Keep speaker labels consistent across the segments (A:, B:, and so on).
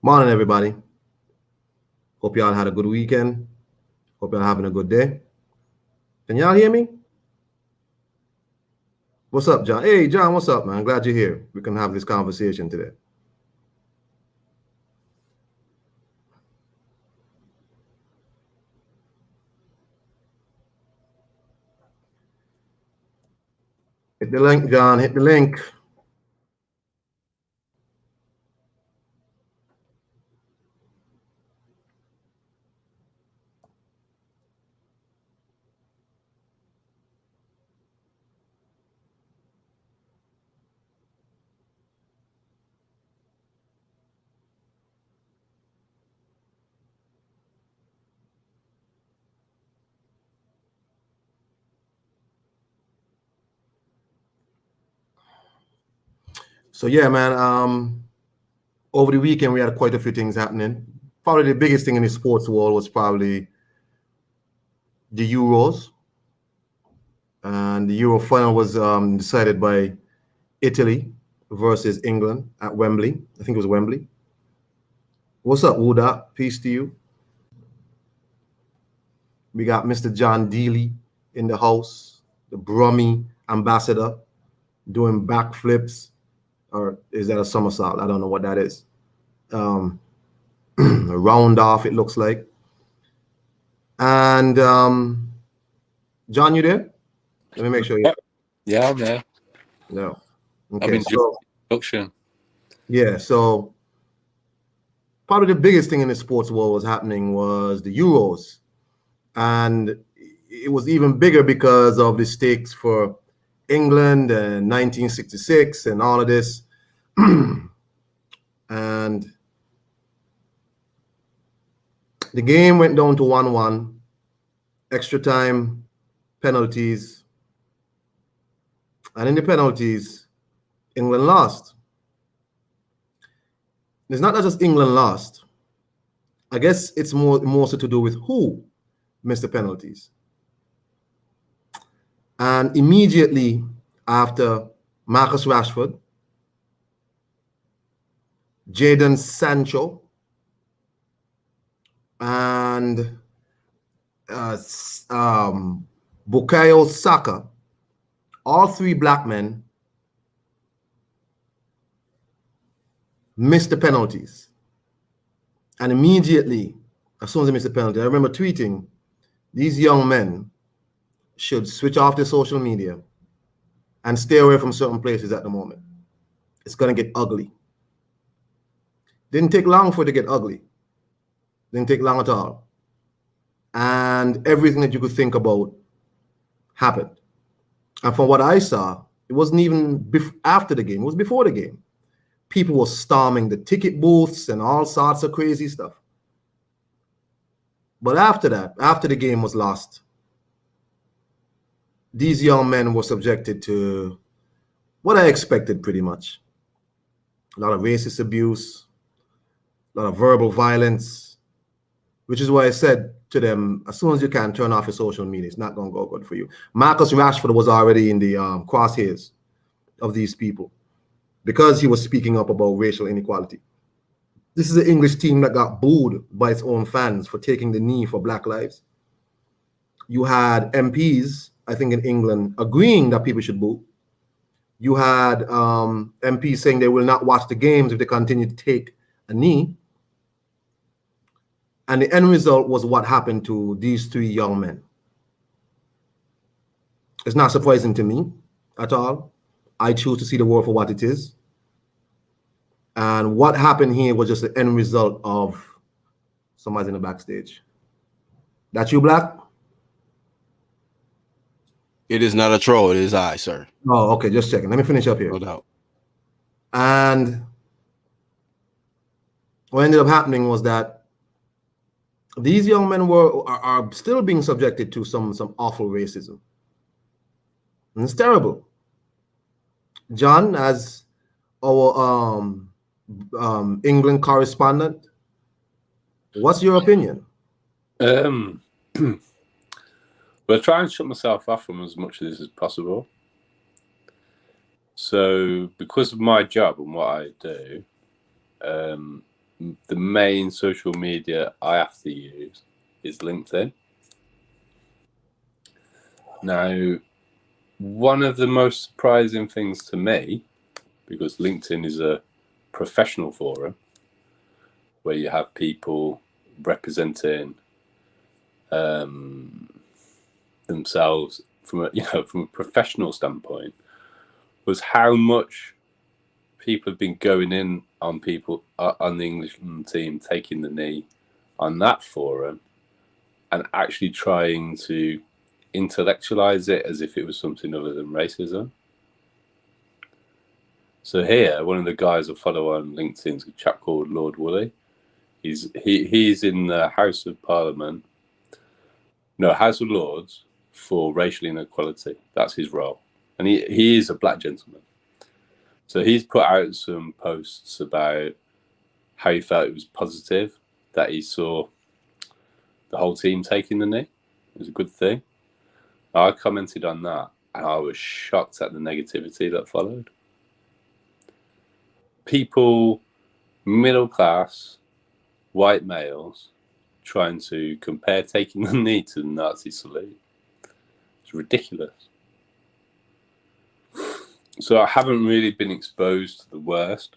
A: Morning, everybody. Hope y'all had a good weekend. Hope y'all having a good day. Can y'all hear me? What's up, John? Hey, John, what's up, man? Glad you're here. We can have this conversation today. Hit the link, John. Hit the link. So yeah, man. Over the weekend we had quite a few things happening. Probably the biggest thing in the sports world was probably the Euros, and the Euro final was decided by Italy versus England at Wembley. I think it was Wembley. What's up, Wuda? Peace to you. We got Mr. John Deely in the house, the Brummy ambassador, doing backflips, or is that a somersault? I don't know what that is. A round off, it looks like. And John, you there? Let me make sure.
B: Yeah, I'm there.
A: No.
B: Okay. I'm enjoying the introduction.
A: Yeah, so probably the biggest thing in the sports world was happening was the Euros. And it was even bigger because of the stakes for England and 1966 and all of this. And the game went down to 1-1, extra time, penalties. And in the penalties, England lost. It's not that just England lost. I guess it's more so to do with who missed the penalties. And immediately after Marcus Rashford, Jadon Sancho, and Bukayo Saka, all three black men missed the penalties. And immediately, as soon as they missed the penalty, I remember tweeting, these young men should switch off their social media and stay away from certain places at the moment. It's going to get ugly. Didn't take long for it to get ugly. Didn't take long at all. And everything that you could think about happened. And from what I saw, it wasn't even after the game. It was before the game. People were storming the ticket booths and all sorts of crazy stuff. But after that, after the game was lost, these young men were subjected to what I expected pretty much. A lot of racist abuse, a lot of verbal violence, which is why I said to them, as soon as you can, turn off your social media. It's not going to go good for you. Marcus Rashford was already in the crosshairs of these people because he was speaking up about racial inequality. This is an English team that got booed by its own fans for taking the knee for Black lives. You had MPs, I think in England, agreeing that people should boo. You had MPs saying they will not watch the games if they continue to take a knee. And the end result was what happened to these three young men. It's not surprising to me at all. I choose to see the world for what it is. And what happened here was just the end result of somebody's in the backstage. That you, Black?
C: It is not a troll. It is I, sir.
A: Oh, okay. Just checking. Let me finish up here.
C: No doubt.
A: And what ended up happening was that these young men are still being subjected to some awful racism. And it's terrible. John, as our England correspondent, what's your opinion?
B: Well, I try and shut myself off from as much of this as possible. So, because of my job and what I do, the main social media I have to use is LinkedIn. Now, one of the most surprising things to me, because LinkedIn is a professional forum where you have people representing themselves from a professional standpoint, was how much people have been going in on people on the English team taking the knee on that forum and actually trying to intellectualize it as if it was something other than racism. So here, one of the guys I follow on LinkedIn is a chap called Lord Woolley. He's in the House of Lords for racial inequality. That's his role, and he is a black gentleman. So he's put out some posts about how he felt it was positive that he saw the whole team taking the knee. It was a good thing. I commented on that, and I was shocked at the negativity that followed. People, middle class, white males, trying to compare taking the knee to the Nazi salute. It's ridiculous. So I haven't really been exposed to the worst,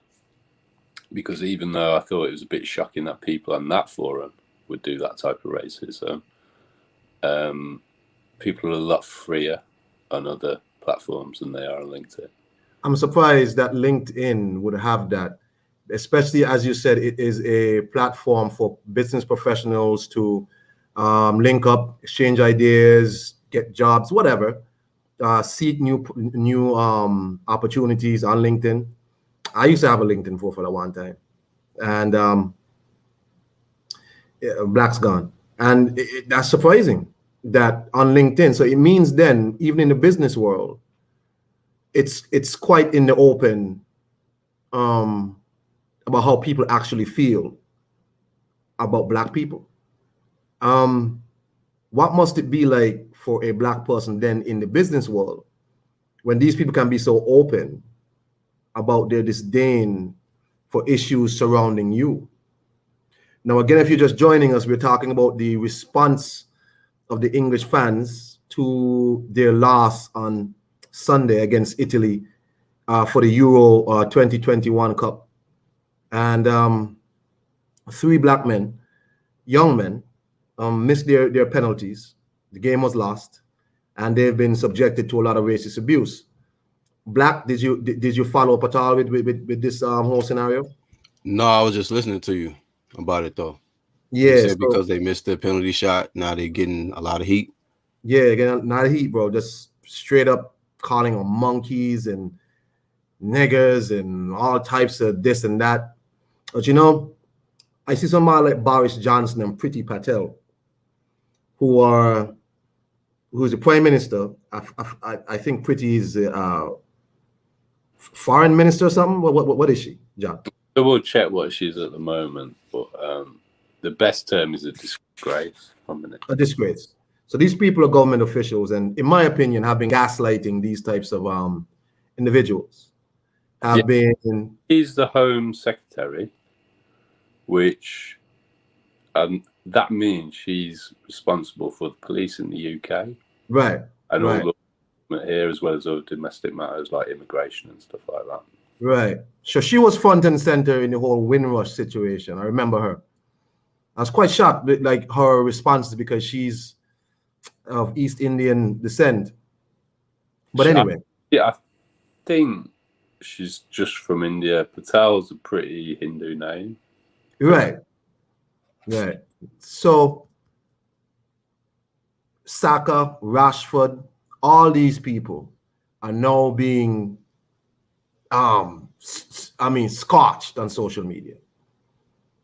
B: because even though I thought it was a bit shocking that people on that forum would do that type of racism, people are a lot freer on other platforms than they are on LinkedIn.
A: I'm surprised that LinkedIn would have that, especially as you said, it is a platform for business professionals to link up, exchange ideas, get jobs, whatever, seek new opportunities on LinkedIn. I used to have a LinkedIn profile at one time, and Black's gone, and that's surprising that on LinkedIn. So it means then, even in the business world, it's quite in the open about how people actually feel about Black people. What must it be like for a Black person then in the business world when these people can be so open about their disdain for issues surrounding you? Now, again, if you're just joining us, we're talking about the response of the English fans to their loss on Sunday against Italy for the Euro 2021 Cup. And 3 Black men, young men, missed their penalties. The game was lost, and they've been subjected to a lot of racist abuse. Black, did you follow up at all with this whole scenario?
C: No, I was just listening to you about it though.
A: Yeah,
C: You said because they missed the penalty shot, now they're getting a lot of heat.
A: Yeah, again, not heat, bro. Just straight up calling them monkeys and niggers and all types of this and that. But I see somebody like Boris Johnson and Priti Patel, who's the prime minister. I think Priti is foreign minister or something. What is she, John?
B: So we'll check what she's at the moment, but the best term is a disgrace. 1 minute.
A: A disgrace. So these people are government officials, and in my opinion, have been gaslighting these types of individuals.
B: He's the Home Secretary, which that means she's responsible for the police in the UK,
A: right?
B: And
A: right.
B: all the here, as well as other domestic matters like immigration and stuff like that.
A: Right. So she was front and center in the whole Windrush situation. I remember her. I was quite shocked with like her responses because she's of East Indian descent. But anyway.
B: I think she's just from India. Patel's a pretty Hindu name.
A: Right. Right. So Saka, Rashford, all these people are now being scorched on social media.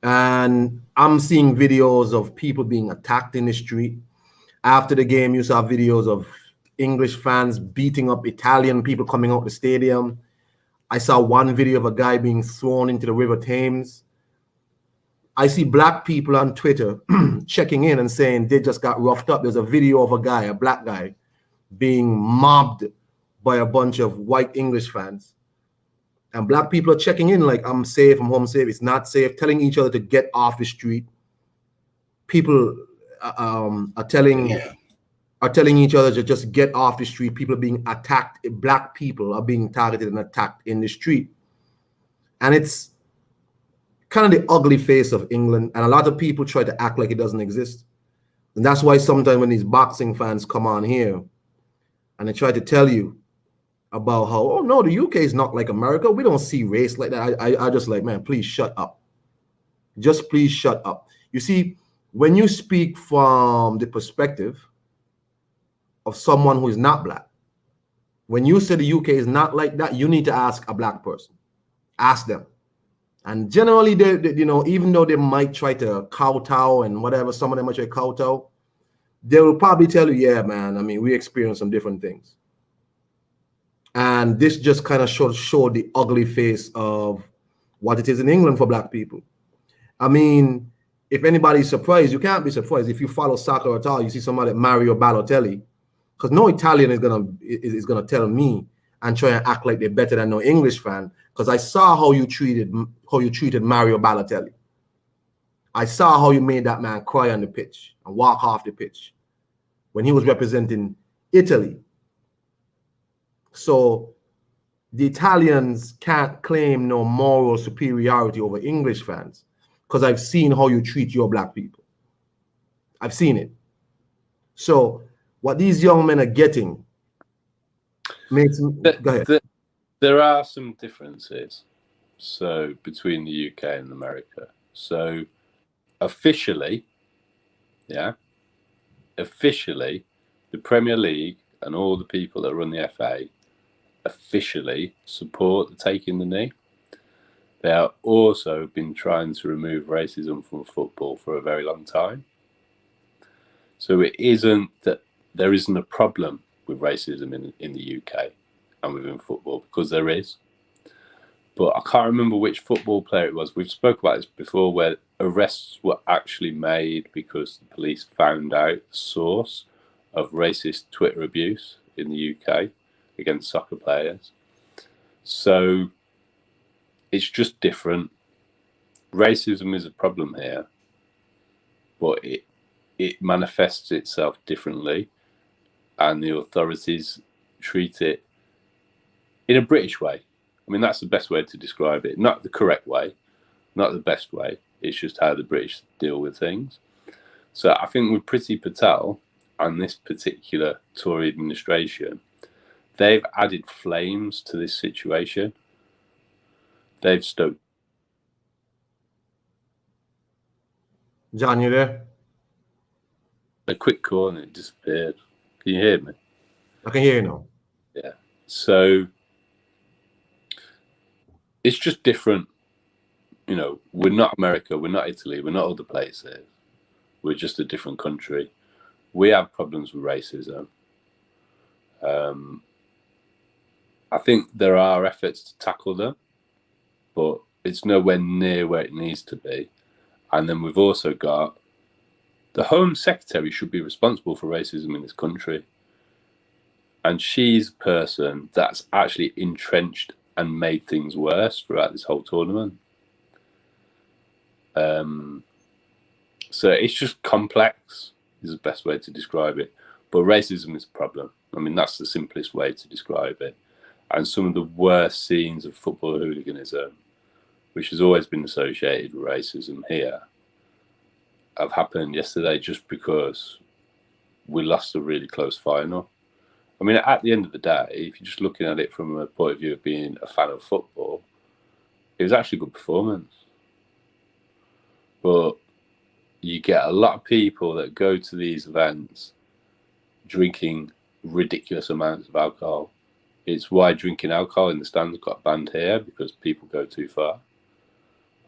A: And I'm seeing videos of people being attacked in the street. After the game, you saw videos of English fans beating up Italian people coming out the stadium. I saw one video of a guy being thrown into the River Thames. I see Black people on Twitter checking in and saying they just got roughed up. There's a video of a guy, a Black guy, being mobbed by a bunch of white English fans. And black people are checking in like, I'm safe, I'm home safe. It's not safe. Telling each other to get off the street. People are telling each other to just get off the street. People are being attacked. Black people are being targeted and attacked in the street. And it's kind of the ugly face of England. And a lot of people try to act like it doesn't exist. And that's why sometimes when these boxing fans come on here and they try to tell you about how, oh no, the UK is not like America. We don't see race like that. I just like, man, please shut up. Just please shut up. You see, when you speak from the perspective of someone who is not black, when you say the UK is not like that, you need to ask a black person. Ask them. And generally, they you know, even though they might try to kowtow and whatever, some of them might try to kowtow, they will probably tell you, yeah, man, I mean, we experience some different things. And this just kind of showed the ugly face of what it is in England for black people. I mean, if anybody's surprised, you can't be surprised. If you follow soccer at all, you see somebody like Mario Balotelli, because no Italian is gonna tell me and try and act like they're better than no English fan, because I saw how you treated Mario Balotelli. I saw how you made that man cry on the pitch and walk off the pitch when he was representing Italy. So the Italians can't claim no moral superiority over English fans, because I've seen how you treat your black people. I've seen it. So what these young men are getting makes me, go ahead.
B: There are some differences, so between the UK and America. So officially, the Premier League and all the people that run the FA officially support the taking the knee. They have also been trying to remove racism from football for a very long time. So it isn't that there isn't a problem with racism in the UK and within football, because there is. But I can't remember which football player it was. We've spoke about this before, where arrests were actually made because the police found out the source of racist Twitter abuse in the UK against soccer players. So it's just different. Racism is a problem here, but it manifests itself differently, and the authorities treat it in a British way. I mean, that's the best way to describe it. Not the correct way, not the best way. It's just how the British deal with things. So I think with Priti Patel and this particular Tory administration, they've added flames to this situation. They've stoked.
A: John, you there?
B: A quick call and it disappeared. Can you hear me?
A: I can hear you now.
B: Yeah. So it's just different. You know, we're not America, we're not Italy, we're not other places. We're just a different country. We have problems with racism. I think there are efforts to tackle them, but it's nowhere near where it needs to be. And then we've also got the Home Secretary should be responsible for racism in this country. And she's a person that's actually entrenched and made things worse throughout this whole tournament. So it's just complex, is the best way to describe it. But racism is a problem. I mean, that's the simplest way to describe it. And some of the worst scenes of football hooliganism, which has always been associated with racism here, have happened yesterday just because we lost a really close final. I mean, at the end of the day, if you're just looking at it from a point of view of being a fan of football, it was actually a good performance. But you get a lot of people that go to these events drinking ridiculous amounts of alcohol. It's why drinking alcohol in the stands got banned here, because people go too far.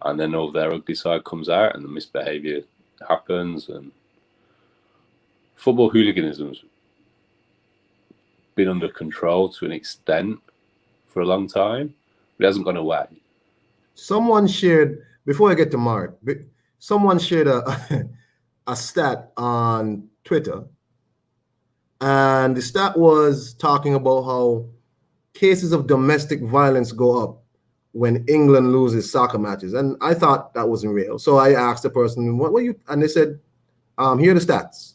B: And then all their ugly side comes out and the misbehaviour happens. And football hooliganism's been under control to an extent for a long time, but it hasn't gone away.
A: Someone shared, before I get to Mark, someone shared a stat on Twitter, and the stat was talking about how cases of domestic violence go up when England loses soccer matches, and I thought that wasn't real. So I asked the person, "What were you?" And they said, "Here are the stats.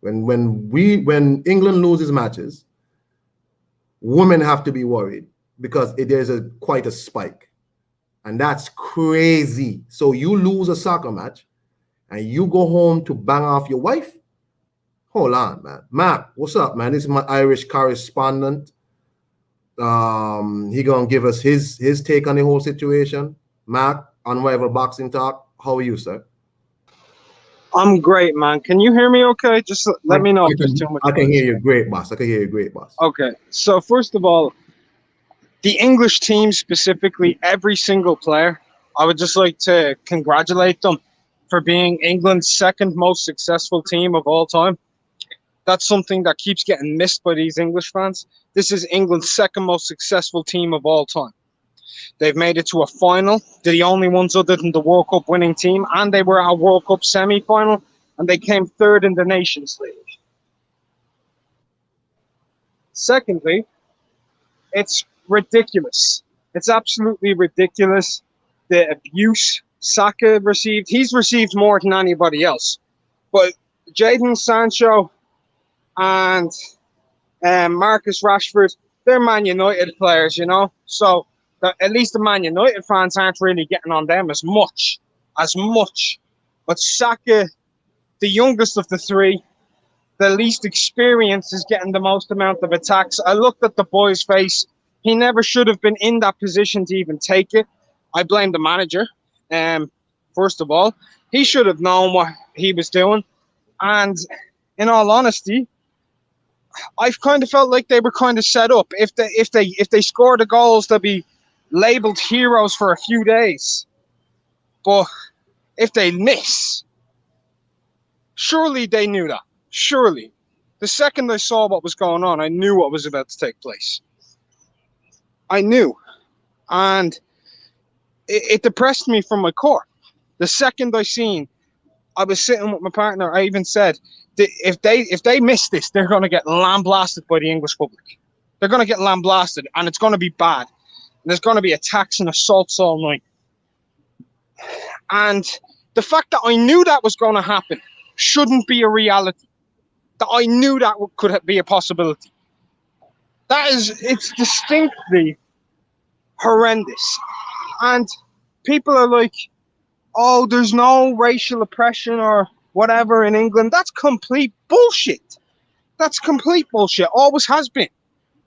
A: When England loses matches, women have to be worried because there's quite a spike, and that's crazy. So you lose a soccer match, and you go home to bang off your wife. Hold on, man. Matt, what's up, man? This is my Irish correspondent. He gonna give us his take on the whole situation. Matt, Unrivaled Boxing Talk. How are you, sir?
D: I'm great, man. Can you hear me okay? Just let me know if there's too much
A: I can
D: noise.
A: hear you great, boss. I can hear you great, boss.
D: Okay, so first of all, the English team specifically, every single player, I would just like to congratulate them for being England's second most successful team of all time. That's something that keeps getting missed by these English fans. This is England's second most successful team of all time. They've made it to a final. They're the only ones other than the World Cup winning team, and they were at a World Cup semi-final, and they came third in the Nations League. Secondly, it's ridiculous. It's absolutely ridiculous. The abuse Saka received, he's received more than anybody else. But Jadon Sancho and Marcus Rashford, they're Man United players, you know? So at least the Man United fans aren't really getting on them as much. But Saka, the youngest of the three, the least experience, is getting the most amount of attacks. I looked at the boy's face. He never should have been in that position to even take it. I blame the manager. First of all, he should have known what he was doing. And in all honesty, I've kind of felt like they were kind of set up. If they score the goals, they'll be labeled heroes for a few days. But if they miss, surely they knew that. Surely. The second I saw what was going on, I knew what was about to take place. I knew. And it depressed me from my core. The second I seen, I was sitting with my partner, I even said, if they miss this, they're going to get lambasted by the English public. They're going to get lambasted, and it's going to be bad. And there's going to be attacks and assaults all night. And the fact that I knew that was going to happen shouldn't be a reality. That I knew that could be a possibility. It's distinctly horrendous. And people are like, oh, there's no racial oppression or whatever in England. That's complete bullshit. That's complete bullshit. Always has been.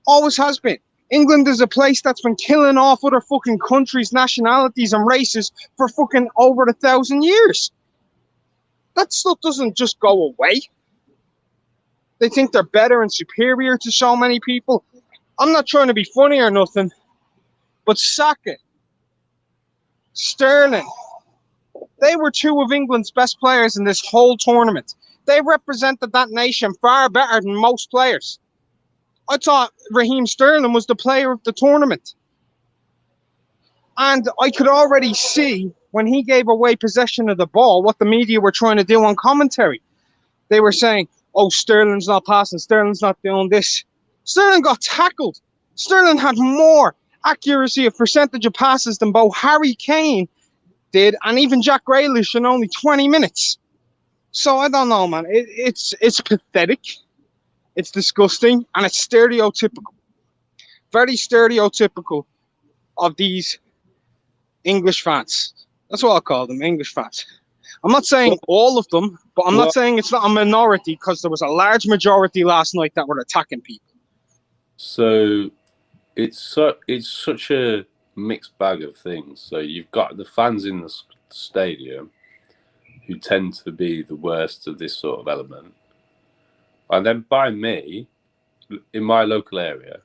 D: Always has been. England is a place that's been killing off other fucking countries, nationalities, and races for fucking over 1,000 years. That stuff doesn't just go away. They think they're better and superior to so many people. I'm not trying to be funny or nothing, but Saka, Sterling, they were two of England's best players in this whole tournament. They represented that nation far better than most players. I thought Raheem Sterling was the player of the tournament. And I could already see when he gave away possession of the ball what the media were trying to do on commentary. They were saying, oh, Sterling's not passing, Sterling's not doing this. Sterling got tackled. Sterling had more accuracy of percentage of passes than both Harry Kane did and even Jack Grealish in only 20 minutes. So I don't know, man. It's pathetic. It's disgusting, and it's stereotypical. Very stereotypical of these English fans. That's what I'll call them, English fans. I'm not saying all of them, but I'm not saying it's not a minority, because there was a large majority last night that were attacking people.
B: So it's such a mixed bag of things. So you've got the fans in the stadium who tend to be the worst of this sort of element. And then by me, in my local area,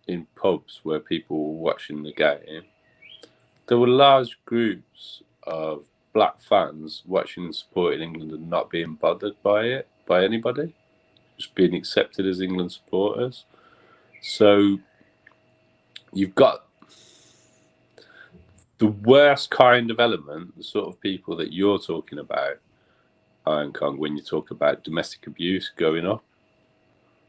B: in pubs where people were watching the game, there were large groups of black fans watching and supporting England and not being bothered by it, by anybody, just being accepted as England supporters. So you've got the worst kind of element, the sort of people that you're talking about, Iron Kong, when you talk about domestic abuse going up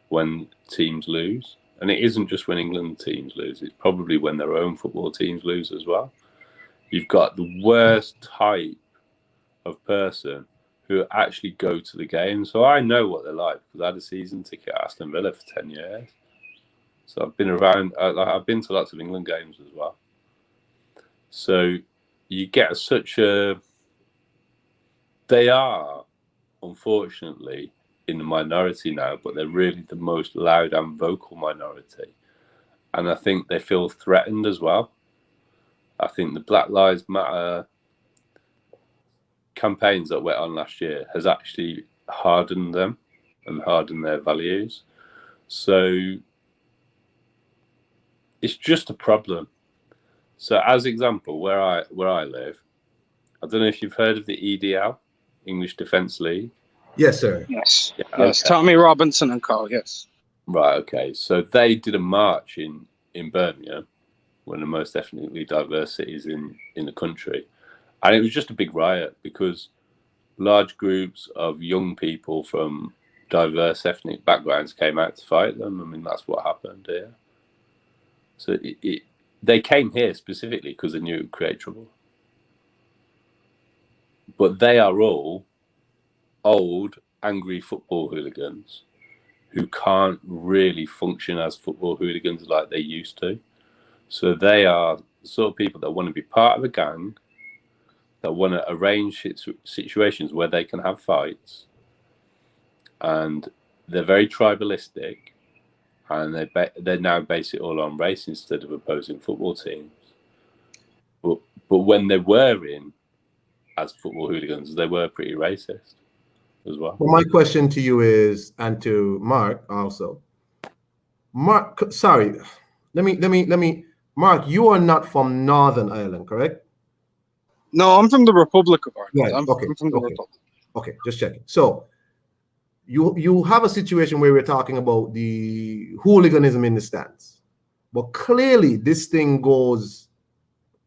B: when teams lose. And it isn't just when England teams lose, it's probably when their own football teams lose as well. You've got the worst type of person who actually go to the game. So I know what they're like because I had a season ticket at Aston Villa for 10 years. So I've been around, I've been to lots of England games as well. So you get such a, they are, unfortunately, in the minority now, but they're really the most loud and vocal minority. And I think they feel threatened as well. I think the Black Lives Matter campaigns that went on last year has actually hardened them and hardened their values. So it's just a problem. So as example, where I live, I don't know if you've heard of the EDL, English Defence League.
A: Yes, sir.
D: Yes.
B: Yeah,
D: Yes.
B: okay.
D: Tommy Robinson and co. Yes.
B: Right. Okay. So they did a march in Birmingham, one of the most ethnically diverse cities in the country, and it was just a big riot because large groups of young people from diverse ethnic backgrounds came out to fight them. I mean, that's what happened here. So they came here specifically because they knew it would create trouble. But they are all old, angry football hooligans who can't really function as football hooligans like they used to. So they are the sort of people that want to be part of a gang, that want to arrange situations where they can have fights, and they're very tribalistic, and they now base it all on race instead of opposing football teams. But when they were in as football hooligans, they were pretty racist as well.
A: Well, my question to you is, and to Mark also. Mark, sorry, let me. Mark, you are not from Northern Ireland, correct?
D: No, I'm from the Republic of Ireland.
A: Right.
D: I'm from the Republic.
A: Okay, just checking. So you have a situation where we're talking about the hooliganism in the stands, but clearly this thing goes,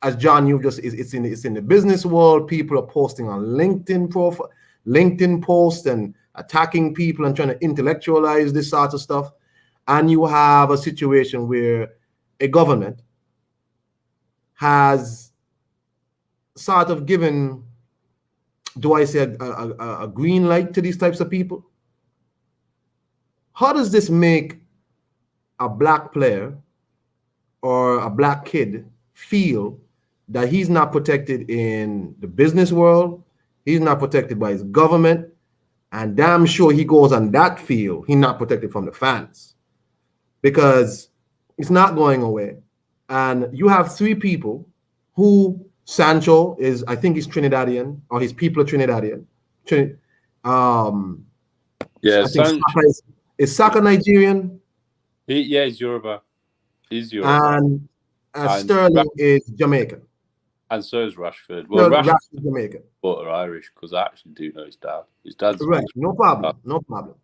A: as John, you just it's in the business world. People are posting on LinkedIn posts and attacking people and trying to intellectualize this sort of stuff. And you have a situation where a government has sort of given, do I say, a green light to these types of people? How does this make a black player or a black kid feel that he's not protected in the business world, he's not protected by his government, and damn sure he goes on that field, he's not protected from the fans? Because it's not going away. And you have three people who, Sancho is, I think he's Trinidadian, or his people are Trinidadian.
B: Yeah,
A: I think is Saka Nigerian?
B: He's Yoruba. He's Yoruba.
A: And Sterling is Jamaican.
B: And so is Rashford. Well,
A: Rashford
B: Rashford
A: is Jamaican.
B: but are Irish, because I actually do know his dad. His dad's
A: Right, no problem.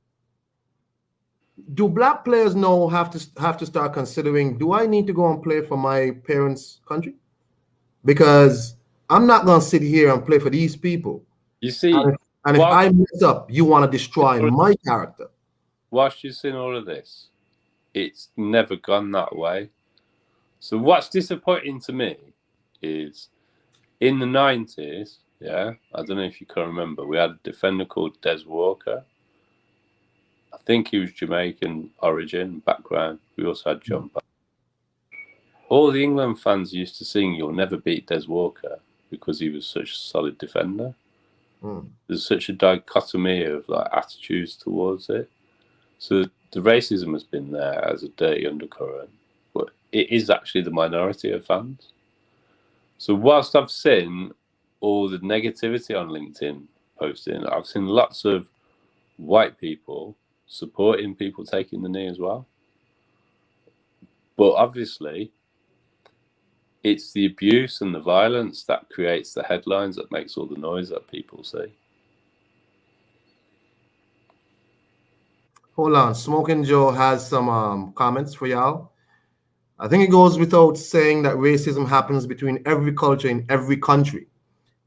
A: Do black players now have to start considering, do I need to go and play for my parents' country? Because I'm not going to sit here and play for these people.
B: You see,
A: and if I mess up, you want to destroy my character.
B: Whilst you've seen all of this, it's never gone that way. So what's disappointing to me is in the 90s, I don't know if you can remember, we had a defender called Des Walker. I think he was Jamaican origin, background. We also had John Barnes. All the England fans used to sing, "You'll never beat Des Walker," because he was such a solid defender. There's such a dichotomy of like attitudes towards it. So the racism has been there as a dirty undercurrent, but it is actually the minority of fans. So whilst I've seen all the negativity on LinkedIn posting, I've seen lots of white people supporting people taking the knee as well. But obviously, it's the abuse and the violence that creates the headlines that makes all the noise that people see.
A: Hold on, Smoking Joe has some comments for y'all. I think it goes without saying that racism happens between every culture in every country.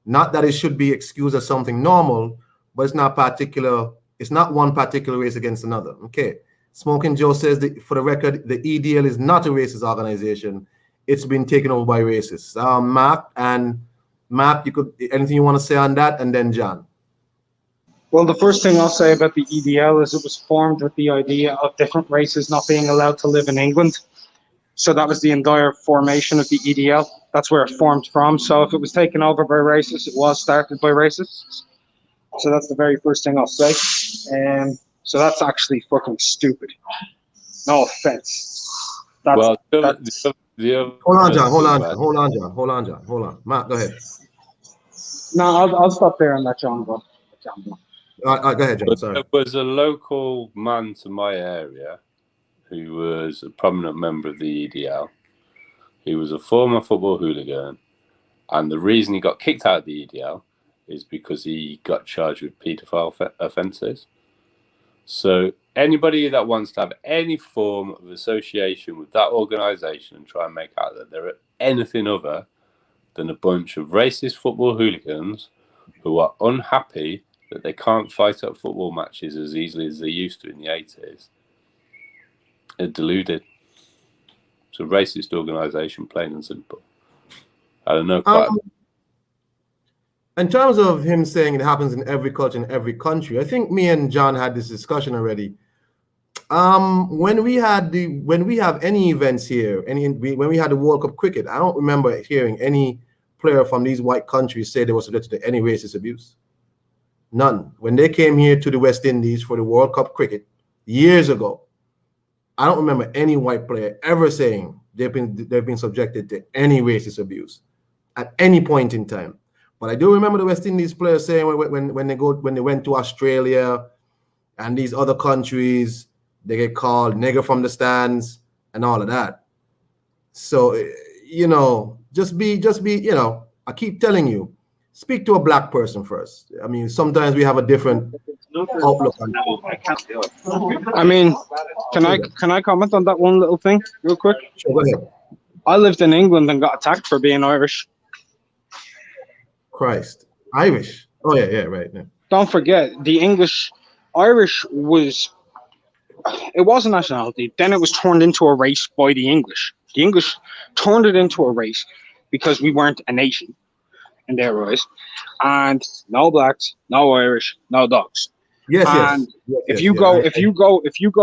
A: Not that it should be excused as something normal, but it's not one particular race against another. Okay. Smoking Joe says that, for the record, the EDL is not a racist organization. It's been taken over by racists. Mark, you could anything you want to say on that, and then John.
D: Well, the first thing I'll say about the EDL is it was formed with the idea of different races not being allowed to live in England. So that was the entire formation of the EDL. That's where it formed from. So if it was taken over by racists, it was started by racists. So that's the very first thing I'll say. So that's actually fucking stupid. No offense.
B: Well,
D: That's
A: Hold on, John. Mark, go ahead.
D: No, I'll stop there and let John go.
A: Go ahead, John. Sorry.
B: There was a local man to my area who was a prominent member of the EDL. He was a former football hooligan, and the reason he got kicked out of the EDL is because he got charged with paedophile offences. So anybody that wants to have any form of association with that organisation and try and make out that they're anything other than a bunch of racist football hooligans who are unhappy that they can't fight at football matches as easily as they used to in the 80s, are deluded. It's a racist organisation, plain and simple. I don't know quite.
A: In terms of him saying it happens in every culture, in every country, I think me and John had this discussion already. When we have any events here, when we had the World Cup cricket, I don't remember hearing any player from these white countries say they were subjected to any racist abuse. None. When they came here to the West Indies for the World Cup cricket years ago, I don't remember any white player ever saying they've been subjected to any racist abuse at any point in time. But I do remember the West Indies players saying when they went to Australia and these other countries, they get called nigger from the stands and all of that. So, just be, I keep telling you, speak to a black person first. I mean, sometimes we have a different outlook on it.
D: I mean, can I comment on that one little thing real quick?
A: Sure, go ahead.
D: I lived in England and got attacked for being Irish.
A: Christ. Irish. Oh, yeah, right. Yeah.
D: Don't forget, Irish it was a nationality. Then it was turned into a race by the English. The English turned it into a race because we weren't a nation in their eyes. And no blacks, no Irish, no dogs.
A: Yes.
D: If you go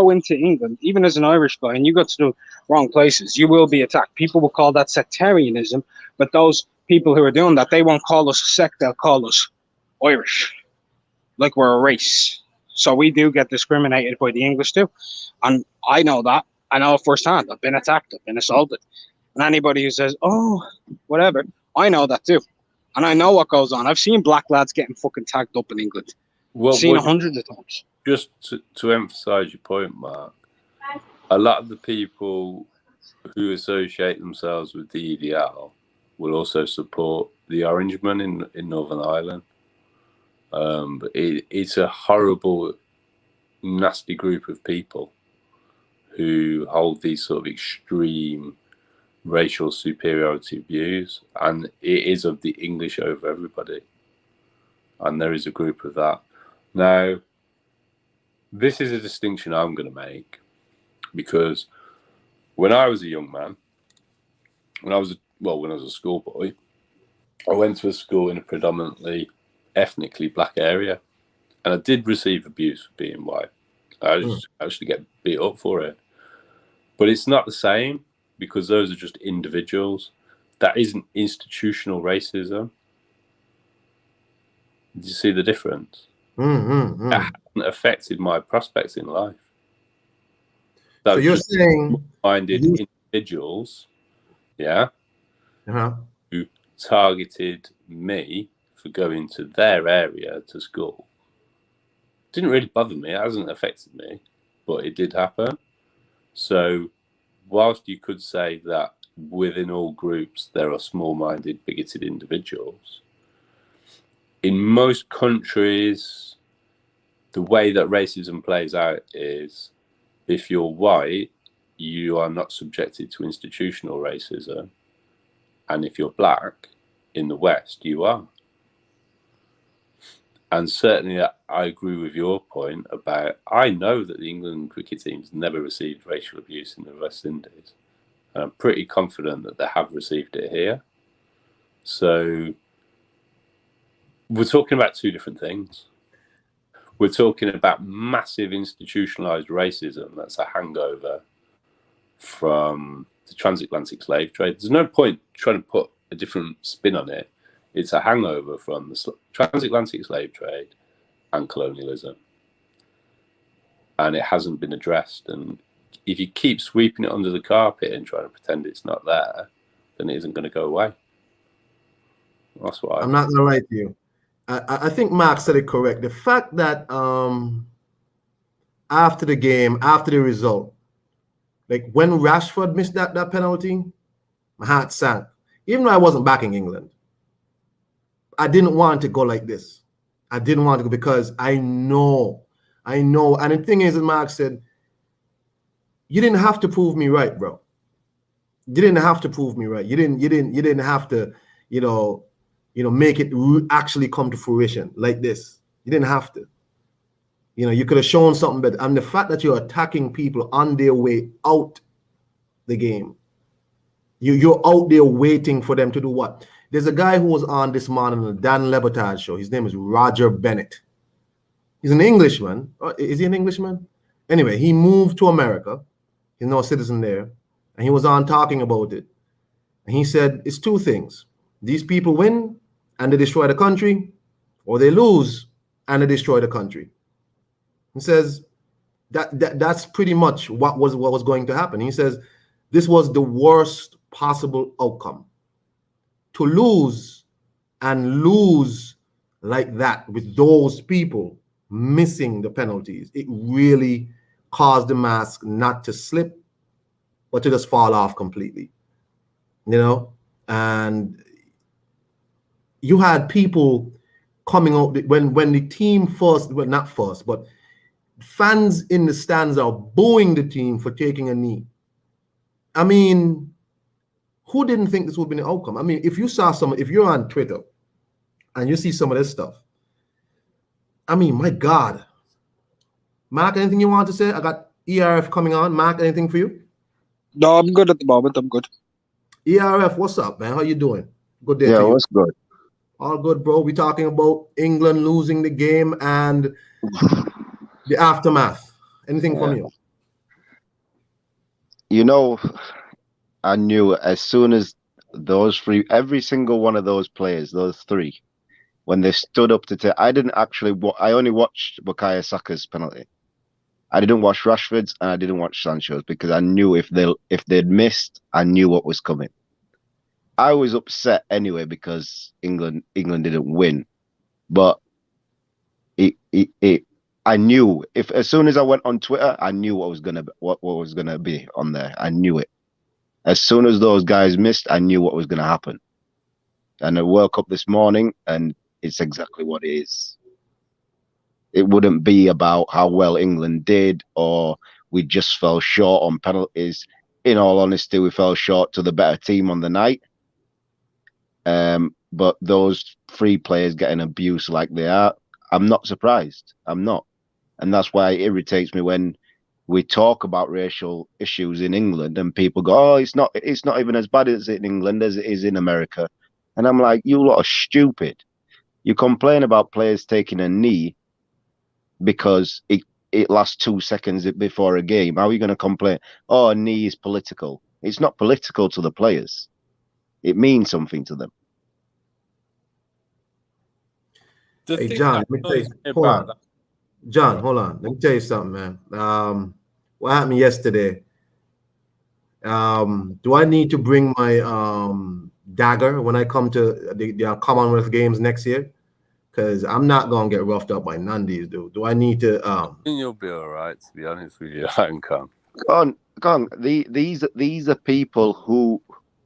D: into England, even as an Irish guy, and you go to the wrong places, you will be attacked. People will call that sectarianism, but those people who are doing that, they won't call us a sect, they'll call us Irish, like we're a race. So we do get discriminated by the English too. And I know that. I know firsthand. I've been attacked, I've been assaulted. And anybody who says, oh, whatever, I know that too. And I know what goes on. I've seen black lads getting fucking tagged up in England. I've seen hundreds of times.
B: Just to emphasise your point, Mark, a lot of the people who associate themselves with the EDL will also support the Orangemen in Northern Ireland. But it's a horrible, nasty group of people who hold these sort of extreme racial superiority views, and it is of the English over everybody. And there is a group of that. Now, this is a distinction I'm going to make, because when I was a young man, when I was a schoolboy, I went to a school in a predominantly ethnically black area, and I did receive abuse for being white. I actually get beat up for it. But it's not the same, because those are just individuals. That isn't institutional racism. Do you see the difference? That hasn't affected my prospects in life.
A: So you're saying
B: minded individuals, yeah, who targeted me for going to their area to school. Didn't really bother me. It hasn't affected me, but it did happen. So whilst you could say that within all groups there are small-minded, bigoted individuals, in most countries, the way that racism plays out is, if you're white, you are not subjected to institutional racism. And if you're black, in the West, you are. And certainly I agree with your point about, I know that the England cricket team's never received racial abuse in the West Indies. And I'm pretty confident that they have received it here. So we're talking about two different things. We're talking about massive institutionalized racism that's a hangover from the transatlantic slave trade. There's no point trying to put a different spin on it. It's a hangover from the transatlantic slave trade and colonialism. And it hasn't been addressed. And if you keep sweeping it under the carpet and trying to pretend it's not there, then it isn't going to go away. That's what
A: I'm not going to lie to you. I think Mark said it correct. The fact that after the game, after the result, like when Rashford missed that penalty, my heart sank. Even though I wasn't backing England, I didn't want to go like this. I didn't want to go because I know. And the thing is, as Mark said, you didn't have to prove me right, bro. You didn't have to prove me right. You didn't have to, make it actually come to fruition like this. You didn't have to. You could have shown something better. And the fact that you're attacking people on their way out the game, you're out there waiting for them to do what? There's a guy who was on this morning on the Dan Le Batard show. His name is Roger Bennett. He's an Englishman. Is he an Englishman? Anyway, he moved to America. He's no citizen there. And he was on talking about it. And he said, it's two things. These people win and they destroy the country, or they lose and they destroy the country. He says that's pretty much what was going to happen. He says this was the worst possible outcome. To lose and lose like that with those people missing the penalties, it really caused the mask not to slip, but to just fall off completely. And you had people coming out when the team first, well, not first, but fans in the stands are booing the team for taking a knee. I mean, who didn't think this would be the outcome? I mean, if you're on Twitter and you see some of this stuff, I mean, my God. Mark, anything you want to say? I got ERF coming on. Mark, anything for you?
D: No, I'm good at the moment. I'm good.
A: ERF, what's up, man? How you doing? Good day to you.
E: Yeah, what's good?
A: All good, bro. We're talking about England losing the game and the aftermath. Anything from you?
E: I knew as soon as those three, every single one of those players, those three, when they stood up to take, I only watched Bukayo Saka's penalty. I didn't watch Rashford's and I didn't watch Sancho's because I knew if they'd missed, I knew what was coming. I was upset anyway because England didn't win, but I knew as soon as I went on Twitter, I knew what was gonna be on there. I knew it. As soon as those guys missed, I knew what was gonna happen. And I woke up this morning and it's exactly what it is. It wouldn't be about how well England did or we just fell short on penalties. In all honesty, we fell short to the better team on the night. But those three players getting abused like they are, I'm not surprised. I'm not. And that's why it irritates me when we talk about racial issues in England and people go, oh, it's not even as bad as in England as it is in America. And I'm like, you lot are stupid. You complain about players taking a knee because it lasts 2 seconds before a game. How are you going to complain? Oh, a knee is political. It's not political to the players. It means something to them.
A: Hey, John, let me tell you. Hold on. John, hold on. Let me tell you something, man. What happened yesterday? Do I need to bring my dagger when I come to the Commonwealth Games next year? Because I'm not gonna get roughed up by none of these dudes. Do I need to?
B: I think you'll be all right. To be honest with you, I can.
E: Go on. These are people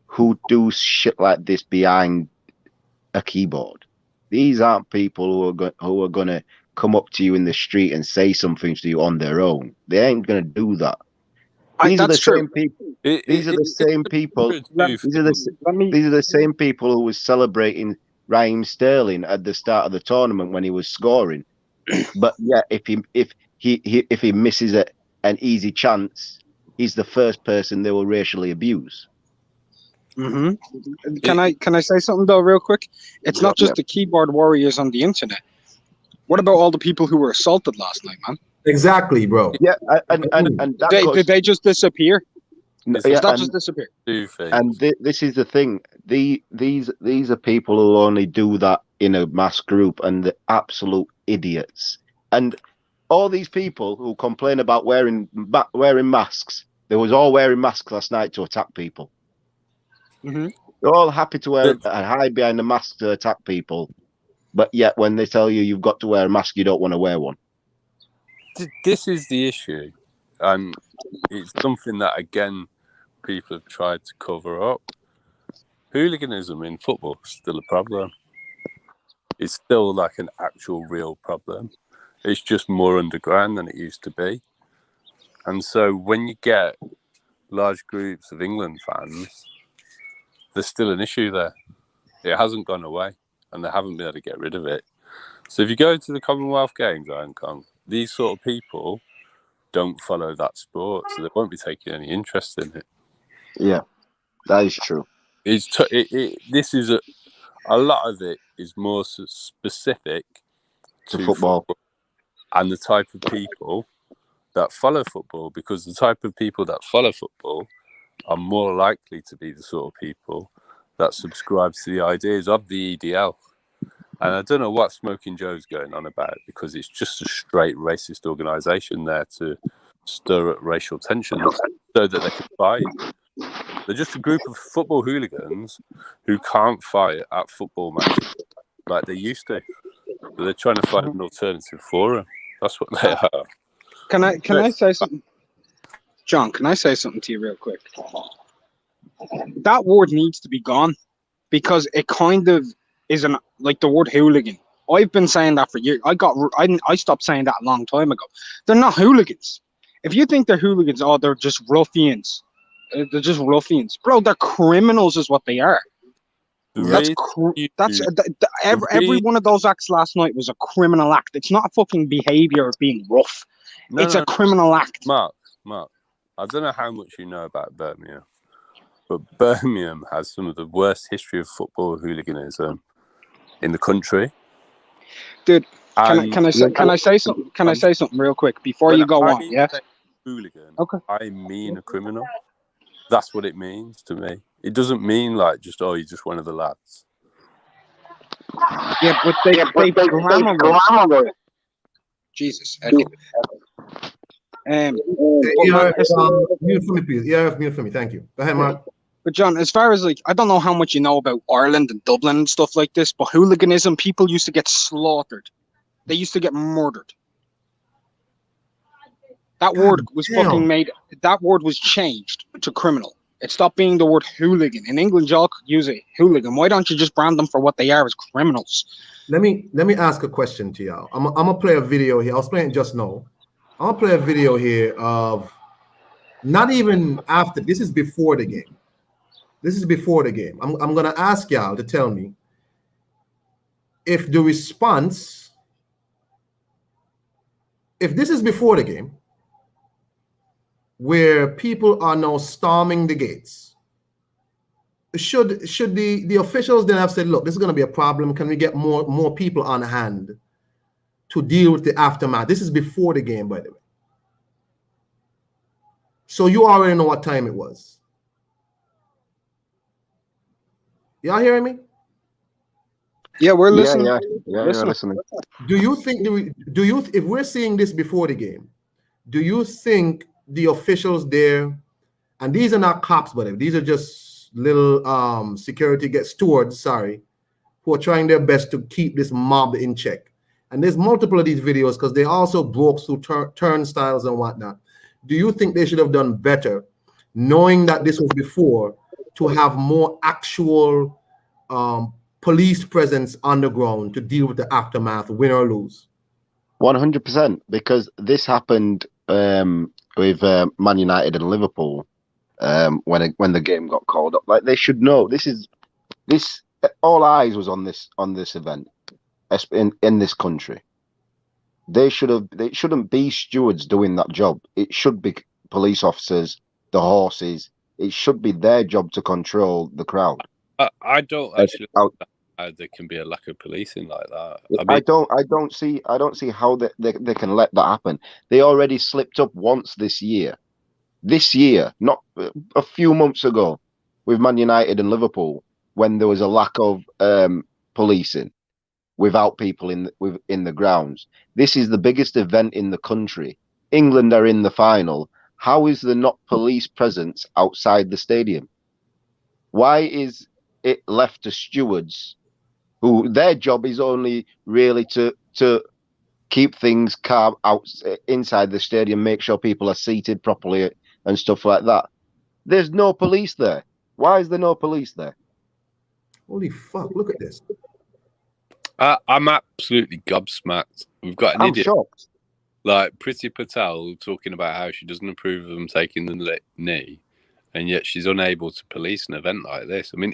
E: who do shit like this behind a keyboard. These aren't people who are gonna come up to you in the street and say something to you on their own. They ain't gonna do that. These are the same people. These are the same people. These are the same people who were celebrating Raheem Sterling at the start of the tournament when he was scoring. But yeah, if he misses an easy chance, he's the first person they will racially abuse.
D: Mm-hmm. Can I say something though, real quick? It's not just the keyboard warriors on the internet. What about all the people who were assaulted last night, man?
A: Exactly, bro.
E: Yeah, and that
D: Did they just disappear?
E: yeah,
D: Did that
E: and,
D: just disappear?
E: this is the thing. These are people who only do that in a mass group, and the absolute idiots. And all these people who complain about wearing masks, they was all wearing masks last night to attack people.
D: Mm-hmm.
E: They're all happy to hide behind the mask to attack people, but yet when they tell you you've got to wear a mask, you don't want to wear one.
B: This is the issue, and it's something that again people have tried to cover up. Hooliganism in football is still a problem. It's still like an actual real problem. It's just more underground than it used to be. And so when you get large groups of England fans, there's still an issue there. It hasn't gone away, and they haven't been able to get rid of it. So if you go to the Commonwealth Games, Iron Kong, these sort of people don't follow that sport, so they won't be taking any interest in it.
E: Yeah, that is true.
B: This is a lot of it is more specific to
E: football
B: and the type of people that follow football, because the type of people that follow football are more likely to be the sort of people that subscribe to the ideas of the EDL. And I don't know what Smoking Joe's going on about, because it's just a straight racist organisation there to stir up racial tensions so that they can fight. They're just a group of football hooligans who can't fight at football matches like they used to. So they're trying to find an alternative forum. That's what they are.
D: Can I say something? John, can I say something to you real quick? That word needs to be gone, because it kind of isn't like the word hooligan. I've been saying that for years. I stopped saying that a long time ago. They're not hooligans. If you think they're hooligans, they're just ruffians. They're just ruffians, bro. They're criminals, is what they are. Every one of those acts last night was a criminal act. It's not a fucking behavior of being rough. It's a criminal act.
B: Mark, I don't know how much you know about Birmingham, but Birmingham has some of the worst history of football hooliganism in the country.
D: Dude, can I say something? Can I say something real quick before you go on? Yeah.
B: Hooligan.
D: Okay.
B: I mean a criminal. That's what it means to me. It doesn't mean like just you're just one of the lads.
D: Yeah, but they glamorize. Jesus.
A: Mute for me, please. Mute for me. Thank you. Go ahead, Mark.
D: But John, as far as I don't know how much you know about Ireland and Dublin and stuff like this, but hooliganism, people used to get slaughtered. They used to get murdered. That word was fucking made. That word was changed to criminal. It stopped being the word hooligan. In England, y'all could use it, hooligan. Why don't you just brand them for what they are, as criminals?
A: Let me ask a question to y'all. I'm gonna play a video here. I was playing it just now. I'm gonna play a video here of not even after. This is before the game. This is before the game. I'm gonna ask y'all to tell me if the response, if this is before the game, where people are now storming the gates, should the officials then have said, look, this is going to be a problem, can we get more people on hand to deal with the aftermath? This is before the game, by the way, so you already know what time it was. Y'all hearing me?
D: Yeah, we're listening.
E: Yeah, listening.
A: Do you think if we're seeing this before the game, do you think the officials there, and these are not cops, but these are just little security stewards, who are trying their best to keep this mob in check? And there's multiple of these videos because they also broke through turnstiles and whatnot. Do you think they should have done better, knowing that this was before, to have more actual police presence on the ground to deal with the aftermath, win or lose?
E: 100%, because this happened with Man United and Liverpool when the game got called up. Like, they should know this all eyes was on this event in this country. They shouldn't be stewards doing that job. It should be police officers, the horses. It should be their job to control the crowd.
B: I don't actually understand how there can be a lack of policing like that.
E: I don't see how they can let that happen. They already slipped up once this year. This year, not a few months ago, with Man United and Liverpool, when there was a lack of policing without people in the grounds. This is the biggest event in the country. England are in the final. How is there not police presence outside the stadium? Why is it left to stewards, who their job is only really to keep things calm inside the stadium, make sure people are seated properly and stuff like that? There's no police there. Why is there no police there?
A: Holy fuck! Look at this.
B: I'm absolutely gobsmacked. We've got an idiot
E: Shocked.
B: like Priti Patel talking about how she doesn't approve of them taking the knee, and yet she's unable to police an event like this. I mean,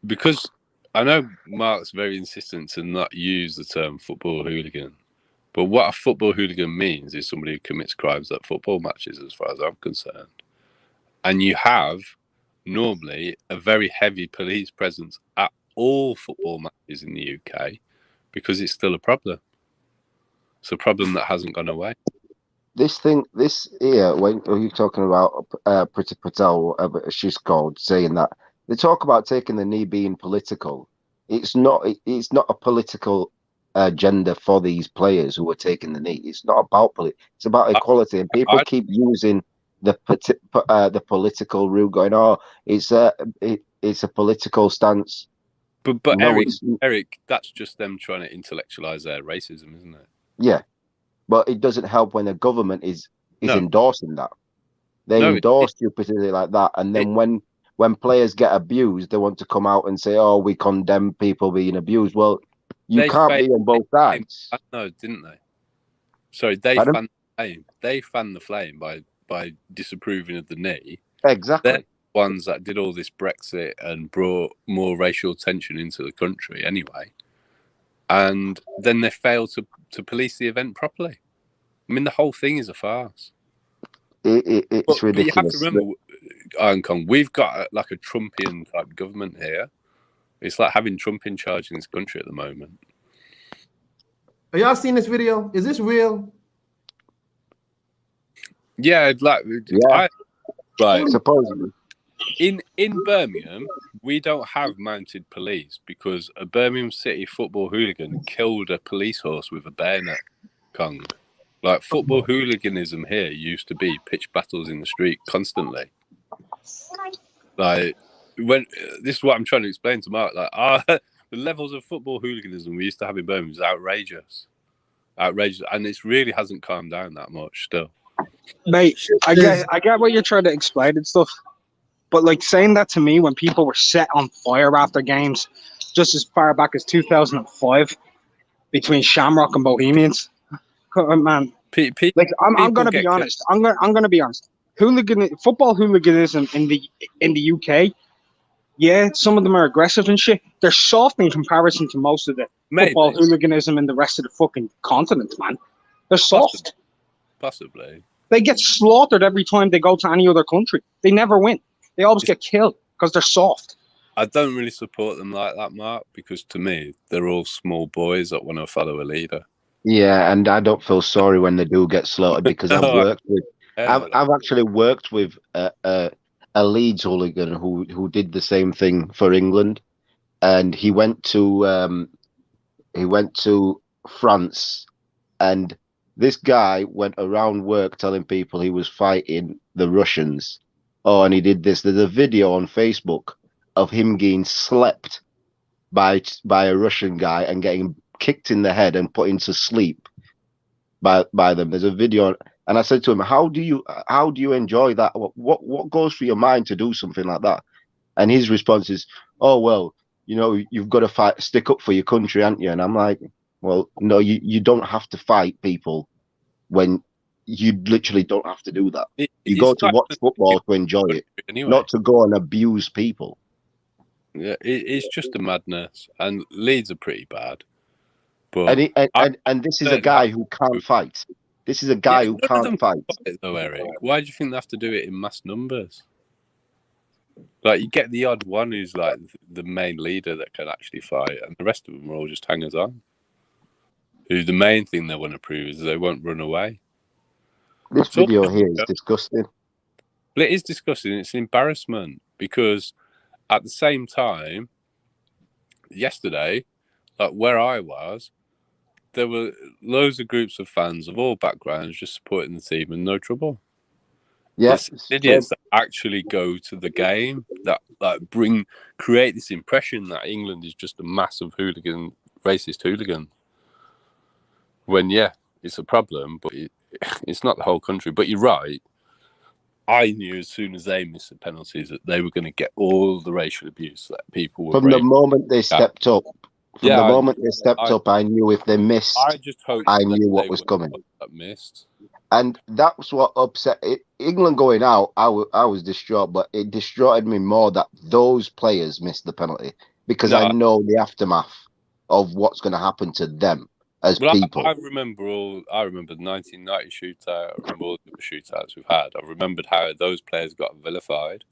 B: because I know Mark's very insistent to not use the term football hooligan, but what a football hooligan means is somebody who commits crimes at football matches, as far as I'm concerned. And you have normally a very heavy police presence at all football matches in the UK because it's still a problem. It's a problem that hasn't gone away.
E: This here, when you're talking about Priti Patel, whatever she's called, saying that they talk about taking the knee being political. It's not a political agenda for these players who are taking the knee. It's not about it's about equality, and people keep using the political route, going, "Oh, it's a political stance."
B: But
E: no,
B: Eric, that's just them trying to intellectualize their racism, isn't it?
E: Yeah, but it doesn't help when the government is endorsing that. They endorse stupidity like that, and then when players get abused, they want to come out and say, "Oh, we condemn people being abused." Well, you can't be on both sides.
B: No, didn't they? Sorry, they fanned the flame. They fanned the flame by disapproving of the knee.
E: Exactly.
B: They're the ones that did all this Brexit and brought more racial tension into the country anyway. And then they failed to police the event properly. I mean, the whole thing is a farce.
E: It's ridiculous.
B: But you have to remember, Iron Kong, we've got like a Trumpian type government here. It's like having Trump in charge in this country at the moment.
A: Are y'all seen this video? Is this real?
B: Yeah, right.
E: Supposedly.
B: In Birmingham, we don't have mounted police because a Birmingham City football hooligan killed a police horse with a bayonet. Kong. Like, football hooliganism here used to be pitch battles in the street constantly. Like, when this is what I'm trying to explain to Mark. Like, the levels of football hooliganism we used to have in Birmingham is outrageous, and it really hasn't calmed down that much still.
D: Mate, I get what you're trying to explain and stuff, but like saying that to me when people were set on fire after games, just as far back as 2005, between Shamrock and Bohemians, man. Like I'm gonna be honest. I'm gonna be honest. Football hooliganism in the UK, yeah, some of them are aggressive and shit. They're soft in comparison to most of the football hooliganism in the rest of the fucking continent, man. They're soft.
B: Possibly.
D: They get slaughtered every time they go to any other country. They never win. They always get killed because they're soft.
B: I don't really support them like that, Mark, because to me, they're all small boys that want to follow a leader.
E: Yeah, and I don't feel sorry when they do get slaughtered because I've actually worked with a Leeds hooligan who did the same thing for England, and he went to France, and this guy went around work telling people he was fighting the Russians. Oh, and he did this. There's a video on Facebook of him getting slept by a Russian guy and getting kicked in the head and put into sleep by them. There's a video, and I said to him, "How do you enjoy that? What goes through your mind to do something like that?" And his response is, "Oh well, you've got to stick up for your country, haven't you?" And I'm like, "Well, no, you don't have to fight people when you literally don't have to do that. You go to watch football to enjoy it, anyway. Not to go and abuse people."
B: Yeah, it's just a madness, and Leeds are pretty bad. But
E: And this is a guy who can't fight. This is a guy who
B: none of them
E: can't fight.
B: though, Eric. Why do you think they have to do it in mass numbers? Like, you get the odd one who's like the main leader that can actually fight, and the rest of them are all just hangers on. Who the main thing they want to prove is they won't run away.
E: This video here is disgusting.
B: Well, it is disgusting. It's an embarrassment because at the same time, yesterday, like where I was, there were loads of groups of fans of all backgrounds just supporting the team and no trouble.
E: Yes,
B: It's idiots that actually go to the game that create this impression that England is just a massive racist hooligan. When it's a problem, but it's not the whole country. But you're right. I knew as soon as they missed the penalties that they were going to get all the racial abuse that people were
E: from the moment they stepped up. From the moment they stepped up, I knew if they missed, I knew what was coming.
B: That missed.
E: And that's what upset it. England going out, I was distraught, but it distraughted me more that those players missed the penalty because I know the aftermath of what's going to happen to them as people.
B: I remember the 1990 shootout. I remember all the shootouts we've had. I remembered how those players got vilified,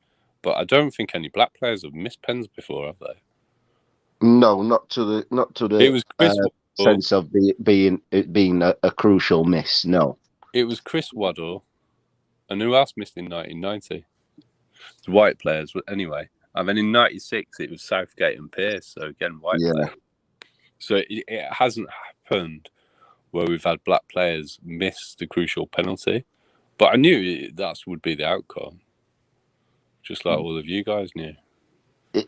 B: but I don't think any black players have missed pens before, have they?
E: No, not to the
B: It was Chris
E: sense of being a crucial miss. No,
B: it was Chris Waddle, and who else missed in 1990? The white players, but anyway. And then in 96, it was Southgate and Pearce. So again, white players. So it hasn't happened where we've had black players miss the crucial penalty, but I knew that would be the outcome, just like all of you guys knew.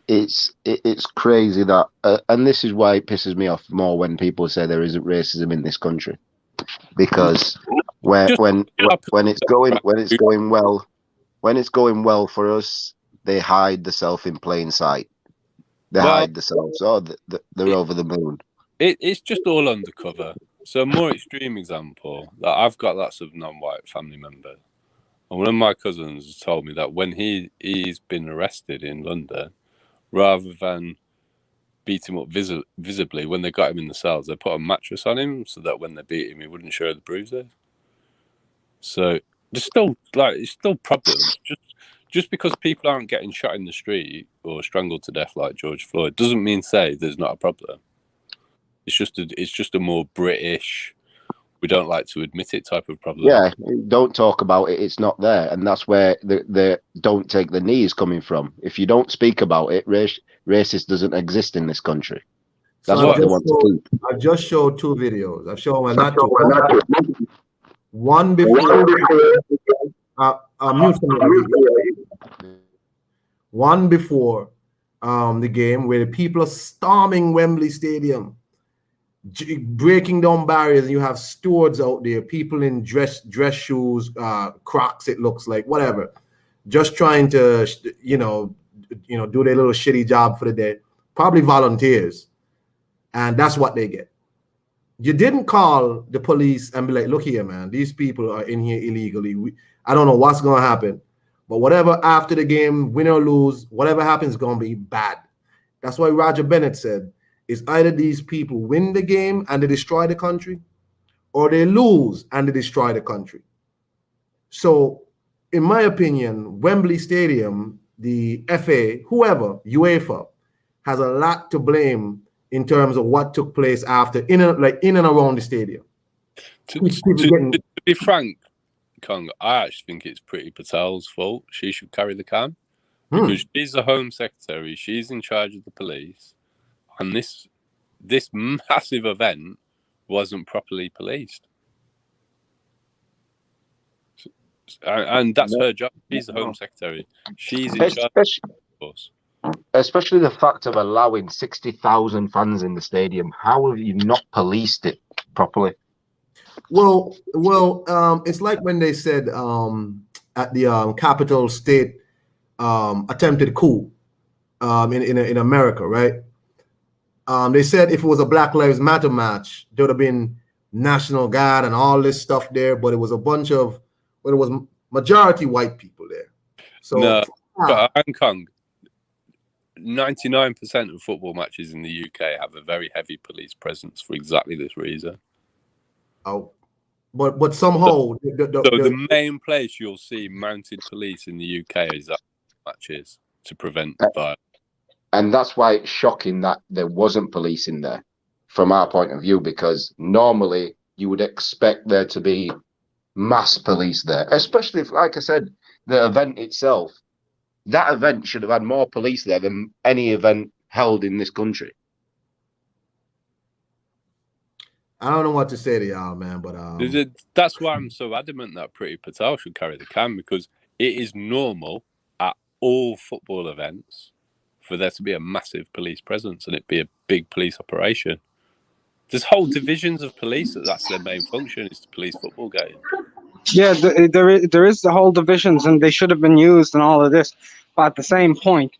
E: It's crazy that, and this is why it pisses me off more when people say there isn't racism in this country, because when it's going well for us, they hide themselves in plain sight. They hide themselves. Oh, they're over the moon.
B: It's just all undercover. So a more extreme example, that I've got lots of non-white family members, and one of my cousins has told me that when he's been arrested in London, rather than beat him up visibly, when they got him in the cells, they put a mattress on him so that when they beat him, he wouldn't show the bruises. So there's still problems. Just because people aren't getting shot in the street or strangled to death like George Floyd doesn't mean say there's not a problem. It's just a more British, we don't like to admit it type of problem.
E: Yeah, don't talk about it. It's not there, and that's where the don't take the knee is coming from. If you don't speak about it, racist doesn't exist in this country. That's what they want to keep.
A: I just showed two videos. I've shown one before. One before the game where the people are storming Wembley Stadium, breaking down barriers, and you have stewards out there, people in dress shoes, Crocs, it looks like, whatever, just trying to do their little shitty job for the day, probably volunteers, and that's what they get. You didn't call the police and be like, look here, man, these people are in here illegally. I don't know what's going to happen, but whatever after the game, win or lose, whatever happens is going to be bad. That's why Roger Bennett said, it's either these people win the game and they destroy the country, or they lose and they destroy the country. So, in my opinion, Wembley Stadium, the FA, whoever, UEFA, has a lot to blame in terms of what took place after, in and around the stadium.
B: To be frank, Kong, I actually think it's Priti Patel's fault. She should carry the can because she's the Home Secretary. She's in charge of the police, and this massive event wasn't properly policed. And that's her job. She's the Home Secretary. She's in charge, of course.
E: Especially the fact of allowing 60,000 fans in the stadium. How have you not policed it properly?
A: Well, it's like when they said at the Capitol State attempted coup in America, right? They said if it was a Black Lives Matter match, there would have been National Guard and all this stuff there, but it was a bunch of, it was majority white people there. So
B: no, but Hong Kong, 99% of football matches in the UK have a very heavy police presence for exactly this reason.
A: Oh, but somehow
B: The main place you'll see mounted police in the UK is that matches to prevent violence.
E: And that's why it's shocking that there wasn't police in there from our point of view, because normally you would expect there to be mass police there, especially if, like I said, the event itself, that event should have had more police there than any event held in this country.
A: I don't know what to say to y'all, man, but
B: that's why I'm so adamant that Priti Patel should carry the can, because it is normal at all football events for there to be a massive police presence and it be a big police operation. There's whole divisions of police that's their main function, is to police football games.
D: Yeah, there is the whole divisions, and they should have been used and all of this. But at the same point,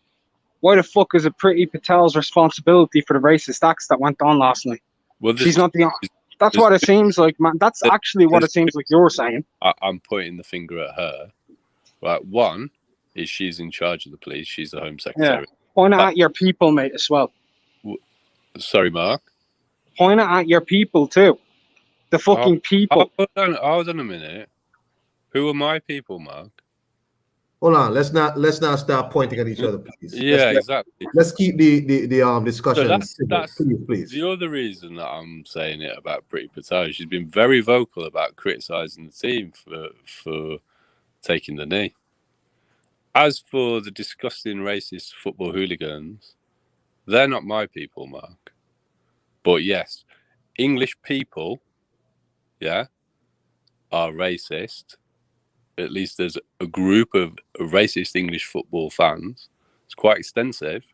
D: why the fuck is it Priti Patel's responsibility for the racist acts that went on last night?
B: Well,
D: she's not the. That's what it seems like, man. That's actually what it seems like you're saying.
B: I'm pointing the finger at her. Right, one is she's in charge of the police. She's the Home Secretary.
D: Yeah. Point it at your people, mate, as well.
B: Sorry, Mark.
D: Point it at your people too. The fucking people.
B: Hold on a minute. Who are my people, Mark?
A: Hold on. Let's not start pointing at each other, please.
B: Yeah, exactly.
A: Let's keep the discussion.
B: So
A: please.
B: The other reason that I'm saying it about Priti Patel, she's been very vocal about criticising the team for taking the knee. As for the disgusting racist football hooligans, they're not my people, Mark. But yes, English people, yeah, are racist. At least there's a group of racist English football fans. It's quite extensive.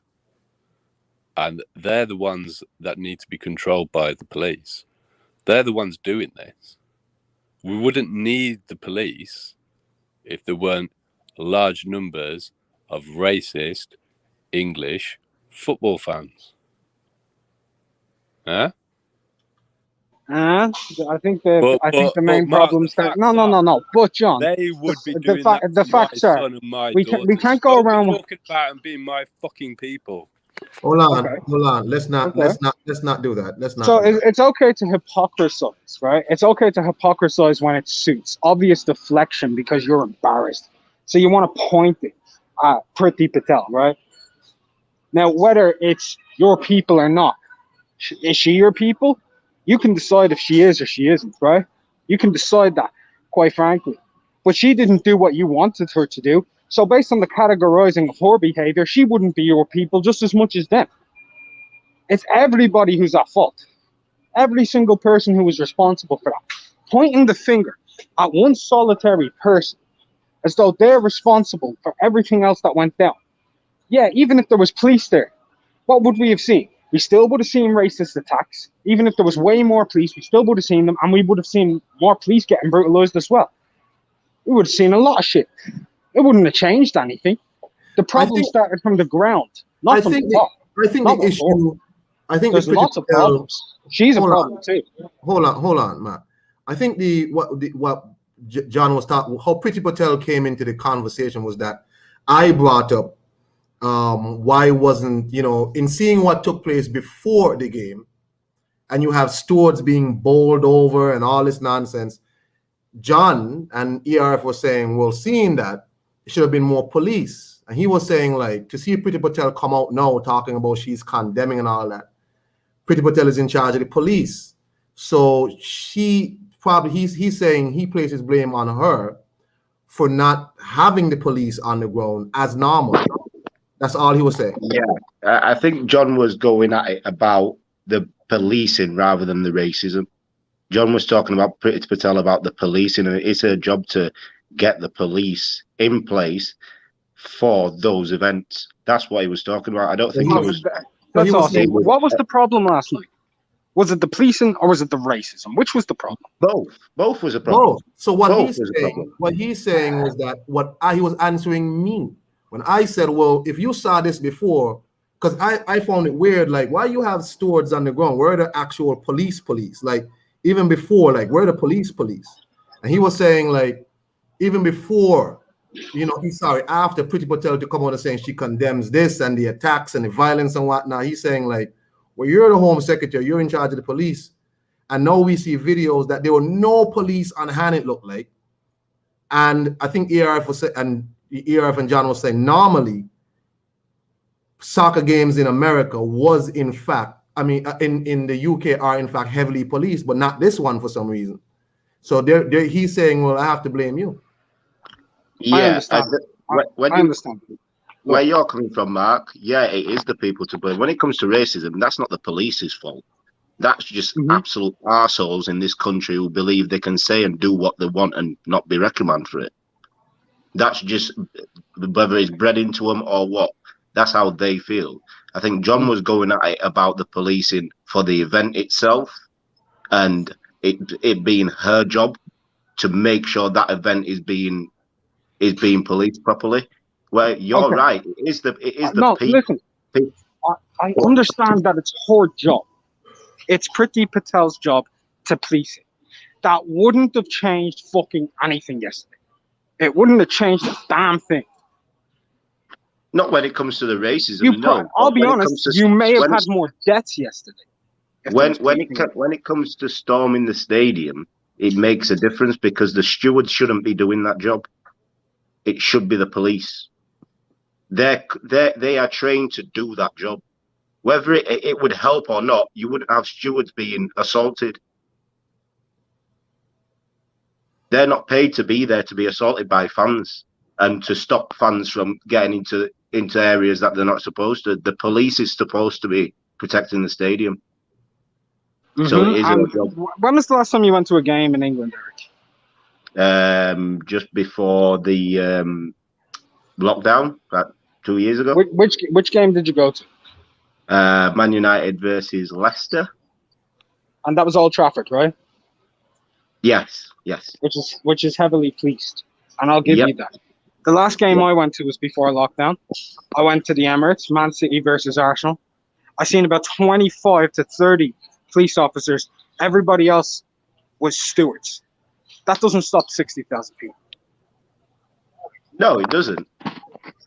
B: And they're the ones that need to be controlled by the police. They're the ones doing this. We wouldn't need the police if there weren't large numbers of racist English football fans. Huh?
D: I think the main problem is that no. But John,
B: they would be doing the facts are
D: we can't go around
B: talking about and being my fucking people.
A: Hold on. Let's not do that. Let's not.
D: So it's okay to hypocrisize, right? It's okay to hypocrisize when it suits. Obvious deflection because you're embarrassed. So you want to point it at Priti Patel, right? Now, whether it's your people or not, is she your people? You can decide if she is or she isn't, right? You can decide that, quite frankly. But she didn't do what you wanted her to do. So based on the categorizing of her behavior, she wouldn't be your people just as much as them. It's everybody who's at fault. Every single person who was responsible for that. Pointing the finger at one solitary person as though they're responsible for everything else that went down. Yeah, even if there was police there, what would we have seen? We still would have seen racist attacks. Even if there was way more police, we still would have seen them, and we would have seen more police getting brutalized as well. We would have seen a lot of shit. It wouldn't have changed anything. The problem started from the ground, not from the top.
A: I think the issue. I think
D: there's lots of problems. She's a problem too.
A: Hold on, Matt. I think what John was talking, how Priti Patel came into the conversation was that I brought up why wasn't, in seeing what took place before the game, and you have stewards being bowled over and all this nonsense. John and ERF was saying, well, seeing that, it should have been more police. And he was saying, like, to see Priti Patel come out now talking about she's condemning and all that, Priti Patel is in charge of the police. So he's saying he places blame on her for not having the police on the ground as normal. That's all he was saying.
E: Yeah, I think John was going at it about the policing rather than the racism. John was talking about Priti Patel about the policing, and it's her job to get the police in place for those events. That's what he was talking about. I don't think it was.
D: That's awesome. What was the problem last night? Was it the policing or was it the racism? Which was the problem?
E: Both was a problem.
A: Both. So what he's saying was that he was answering me when I said, well, if you saw this before, because I found it weird, like, why you have stewards on the ground? Where are the actual police? Like, even before, like, where are the police? And he was saying, like, even before he's sorry after Priti Patel to come out and saying she condemns this and the attacks and the violence and whatnot. He's saying like, well, you're the Home Secretary, you're in charge of the police, and now we see videos that there were no police on hand. It looked like, and I think ERF and John was saying normally soccer games in America was in fact, in the UK are in fact heavily policed, but not this one for some reason. So he's saying, well, I have to blame you.
E: Yeah,
D: I understand. I understand.
E: Where you're coming from, Mark, yeah, it is the people to blame. When it comes to racism, that's not the police's fault. That's just absolute arseholes in this country who believe they can say and do what they want and not be reprimanded for it. That's just whether it's bred into them or what. That's how they feel. I think John was going at it about the policing for the event itself and it being her job to make sure that event is being policed properly. Well, you're right. It is the
D: no,
E: people.
D: Listen, I understand that it's her job. It's Priti Patel's job to police it. That wouldn't have changed fucking anything yesterday. It wouldn't have changed a damn thing.
E: Not when it comes to the racism. No,
D: I'll be honest. You may have had more deaths yesterday.
E: When it comes to storming the stadium, it makes a difference because the stewards shouldn't be doing that job. It should be the police. They are trained to do that job. Whether it would help or not, you wouldn't have stewards being assaulted. They're not paid to be there to be assaulted by fans and to stop fans from getting into areas that they're not supposed to. The police is supposed to be protecting the stadium. So it is a job.
D: When was the last time you went to a game in England, Eric?
E: Just before the lockdown, about 2 years ago.
D: Which game did you go to?
E: Man United versus Leicester.
D: And that was Old Trafford, right?
E: Yes.
D: Which is heavily policed, and I'll give you that. The last game I went to was before lockdown. I went to the Emirates, Man City versus Arsenal. I seen about 25 to 30 police officers. Everybody else was stewards. That doesn't stop 60,000 people.
E: No, it doesn't.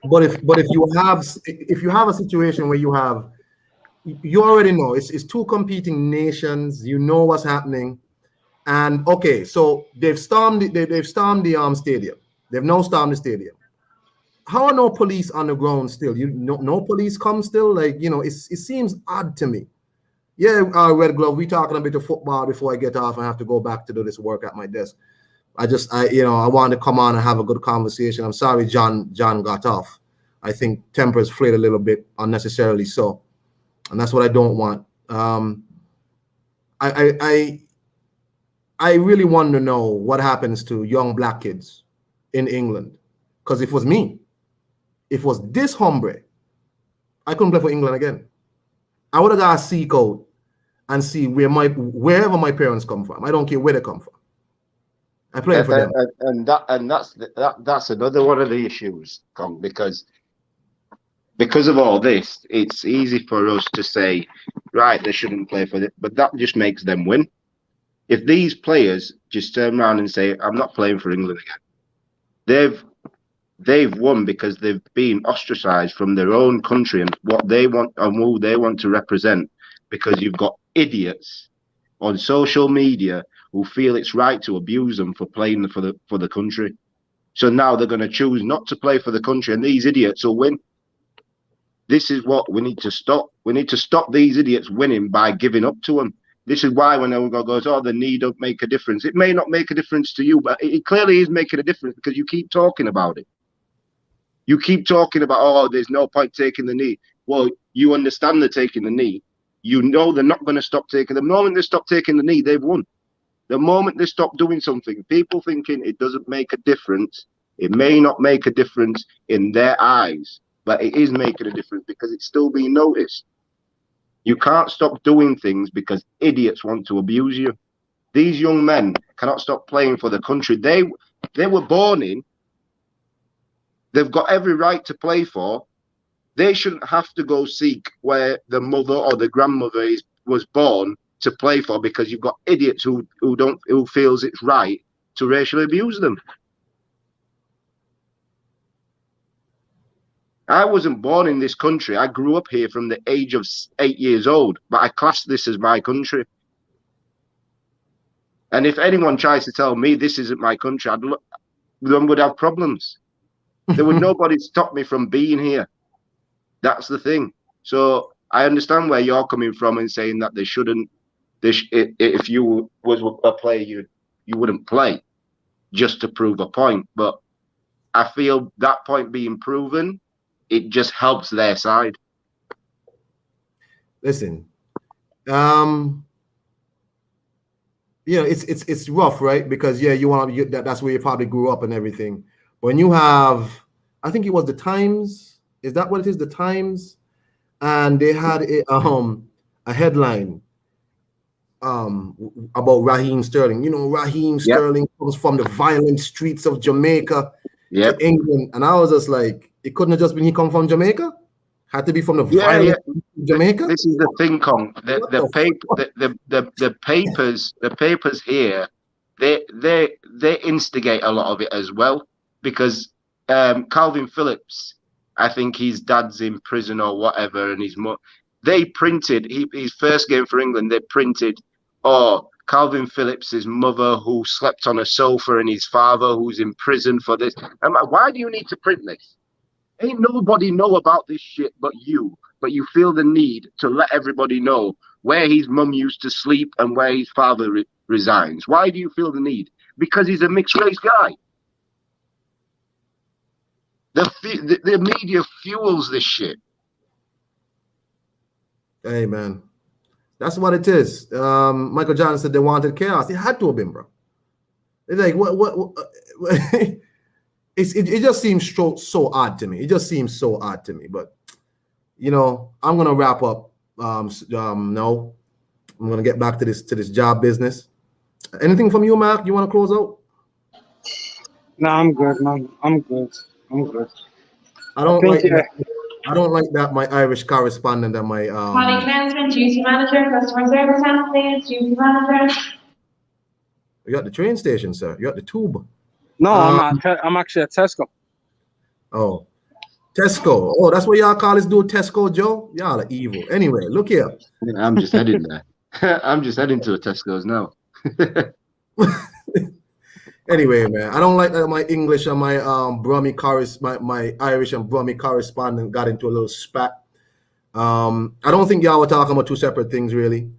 A: But if you have a situation where you already know it's two competing nations, you know what's happening, and okay, so they've stormed the stadium. They've now stormed the stadium. How are no police on the ground still? No police come still? Like, it seems odd to me. Yeah, Red Glove, we talking a bit of football before I get off and have to go back to do this work at my desk. I wanted to come on and have a good conversation. I'm sorry John got off. I think tempers flared a little bit unnecessarily so. And that's what I don't want. I really want to know what happens to young black kids in England. Because if it was me, if it was this hombre, I couldn't play for England again. I would have got to seek out and see wherever my parents come from. I don't care where they come from. I play for them.
E: And that's another one of the issues, because of all this, it's easy for us to say, right, they shouldn't play for it, but that just makes them win. If these players just turn around and say, I'm not playing for England again, they've won because they've been ostracized from their own country and what they want and who they want to represent, because you've got idiots on social media who feel it's right to abuse them for playing for the country. So now they're going to choose not to play for the country, and these idiots will win. This is what we need to stop. We need to stop these idiots winning by giving up to them. This is why when everyone goes, oh, the knee don't make a difference. It may not make a difference to you, but it clearly is making a difference because you keep talking about it. You keep talking about, oh, there's no point taking the knee. Well, you understand they're taking the knee. You know they're not going to stop taking. The moment they stop taking the knee, they've won. The moment they stop doing something, people thinking it doesn't make a difference. It may not make a difference in their eyes, but it is making a difference because it's still being noticed. You can't stop doing things because idiots want to abuse you. These young men cannot stop playing for the country they were born in. They've got every right to play for. They shouldn't have to go seek where the mother or the grandmother was born to play for, because you've got idiots who feels it's right to racially abuse them. I wasn't born in this country. I grew up here from the age of 8 years old, but I class this as my country. And if anyone tries to tell me this isn't my country, then would have problems. There would nobody stop me from being here. That's the thing. So I understand where you're coming from and saying that they shouldn't. If you was a player, you wouldn't play just to prove a point. But I feel that point being proven, it just helps their side.
A: Listen, it's rough, right? Because that's where you probably grew up and everything. When you have, I think it was the Times. Is that what it is? The Times, and they had a headline about Raheem Sterling. You know, Raheem Sterling comes from the violent streets of Jamaica to England, and I was just like, it couldn't have just been he come from Jamaica. Had to be from the violent Jamaica.
E: This is the thing, Con. The papers here, they instigate a lot of it as well, because Calvin Phillips, I think his dad's in prison or whatever, and they printed his first game for England. They printed, Calvin Phillips's mother who slept on a sofa and his father who's in prison for this. I'm like, why do you need to print this? Ain't nobody know about this shit but you feel the need to let everybody know where his mum used to sleep and where his father resigns. Why do you feel the need? Because he's a mixed race guy. The media fuels this shit. Hey,
A: man. That's what it is. Michael Jordan said they wanted chaos. It had to have been, bro. It's like, what It just seems so odd to me. It just seems so odd to me. But I'm gonna wrap up. No, I'm gonna get back to this job business. Anything from you, Mark? You want to close out?
D: No, I'm good, man. I'm good.
A: I don't like that. My Irish correspondent and my
F: Morning, announcement, duty manager, customer service handle, please, duty manager.
A: You're at the train station, sir. You're at the tube.
D: No, I'm actually at Tesco.
A: Oh, Tesco. Oh, that's what y'all call this dude, Tesco Joe? Y'all are evil. Anyway, look here.
E: I'm just heading there. I'm just heading to a Tesco's now.
A: Anyway, man, I don't like that my English and my my Irish and Brummie correspondent got into a little spat. I don't think y'all were talking about two separate things, really.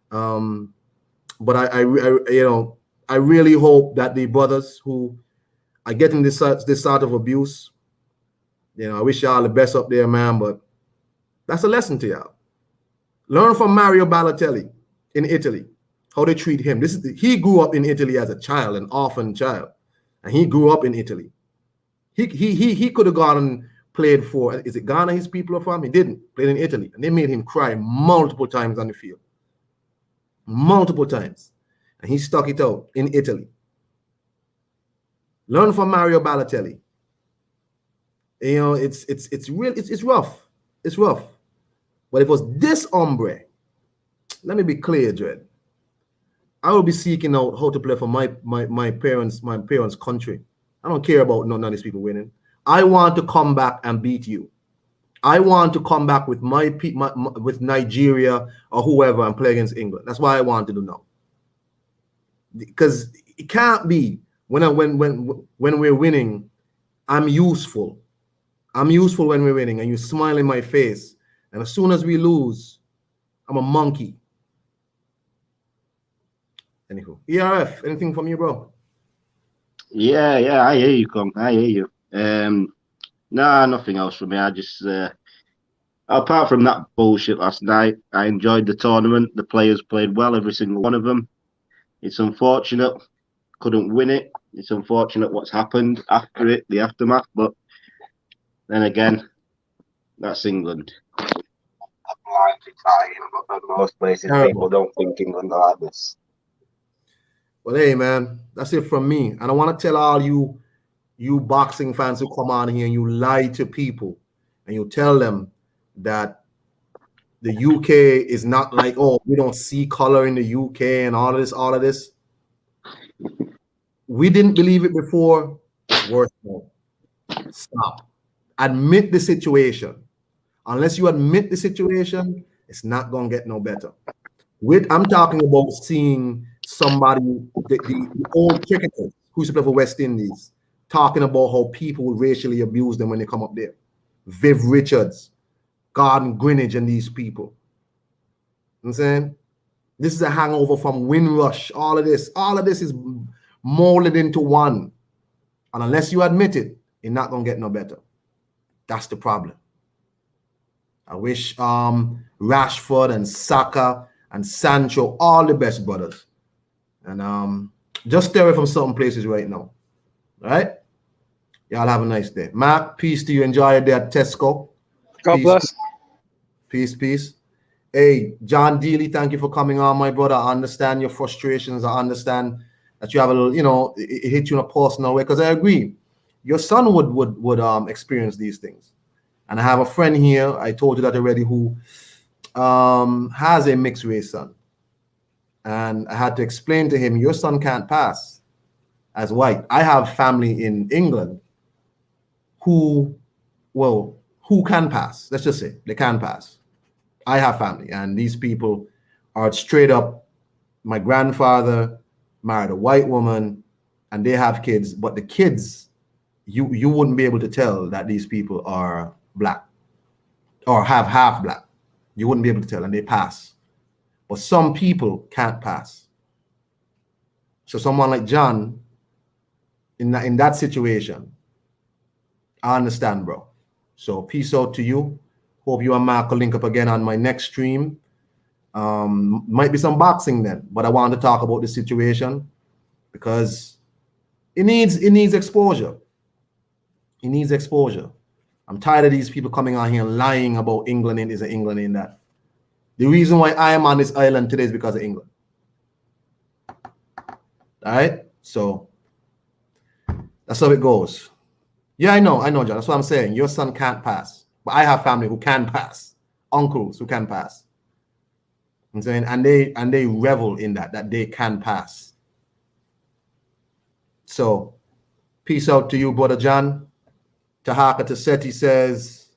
A: But I really hope that the brothers who are getting this sort of abuse, I wish y'all the best up there, man. But that's a lesson to y'all. Learn from Mario Balotelli in Italy, how they treat him. He grew up in Italy as a child, an orphan child, and he grew up in Italy. He could have gone and played for, is it Ghana his people are from? He didn't. Played in Italy, and they made him cry multiple times on the field. Multiple times. And he stuck it out in Italy. Learn from Mario Balotelli. It's rough. It's rough. But if it was this hombre, let me be clear, Dred. I will be seeking out how to play for my parents' country. I don't care about none of these people winning. I want to come back and beat you. I want to come back with with Nigeria or whoever and play against England. That's what I want to do now. Because it can't be when we're winning, I'm useful. I'm useful when we're winning, and you smile in my face. And as soon as we lose, I'm a monkey. Anywho, ERF, anything from you, bro?
E: Yeah, I hear you, Con. I hear you. Nah, nothing else from me. I just, apart from that bullshit last night, I enjoyed the tournament. The players played well, every single one of them. It's unfortunate, couldn't win it. It's unfortunate what's happened after it, the aftermath. But then again, that's England. Most places, people don't think England are like this.
A: Well, hey, man, that's it from me. And I want to tell all you boxing fans who come on here and you lie to people and you tell them that the UK is not like, oh, we don't see color in the UK and all of this. We didn't believe it before. It's worse now. Stop. Admit the situation. Unless you admit the situation, it's not gonna get no better. I'm talking about seeing somebody, the old cricketers who used to play for West Indies, talking about how people would racially abuse them when they come up there. Viv Richards, Gordon Greenidge, and these people. You know what I'm saying? This is a hangover from Windrush. All of this is molded into one. And unless you admit it, you're not gonna get no better. That's the problem. I wish Rashford and Saka and Sancho all the best, brothers. And just stay away from certain places right now. All right? Y'all have a nice day. Mark, peace to you. Enjoy your day at Tesco.
D: God
A: Peace.
D: bless.
A: Peace, peace. Hey, John Dealey, thank you for coming on, my brother. I understand your frustrations. I understand that you have a little, you know, it hit you in a personal way, because I agree. Your son would experience these things. And I have a friend here, I told you that already, who has a mixed race son. And I had to explain to him, your son can't pass as white. I have family in England who can pass. Let's just say they can pass. I have family, and these people are straight up. My grandfather married a white woman, and they have kids, but the kids, you wouldn't be able to tell that these people are black or have half black. You wouldn't be able to tell, and they pass. But some people can't pass. So someone like John, in that situation, I understand, bro. So peace out to you. Hope you and Mark will link up again on my next stream. Might be some boxing then, but I want to talk about the situation because it needs exposure. It needs exposure. I'm tired of these people coming out here and lying about England and this and England and that. The reason why I am on this island today is because of England. All right? So that's how it goes. Yeah, I know, John. That's what I'm saying. Your son can't pass. But I have family who can pass. Uncles who can pass. I'm saying, and they revel in that they can pass. So peace out to you, Brother John. Tahaka Taseti says,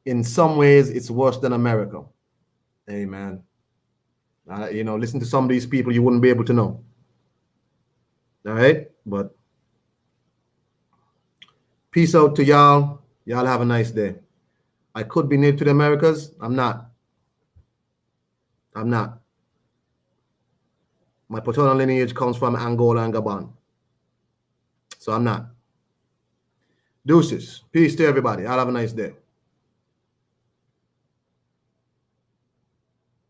A: in some ways, it's worse than America. Amen. Listen to some of these people, you wouldn't be able to know. All right? But peace out to y'all. Y'all have a nice day. I could be native to the Americas. I'm not. My paternal lineage comes from Angola and Gabon. So I'm not. Deuces. Peace to everybody. Y'all have a nice day.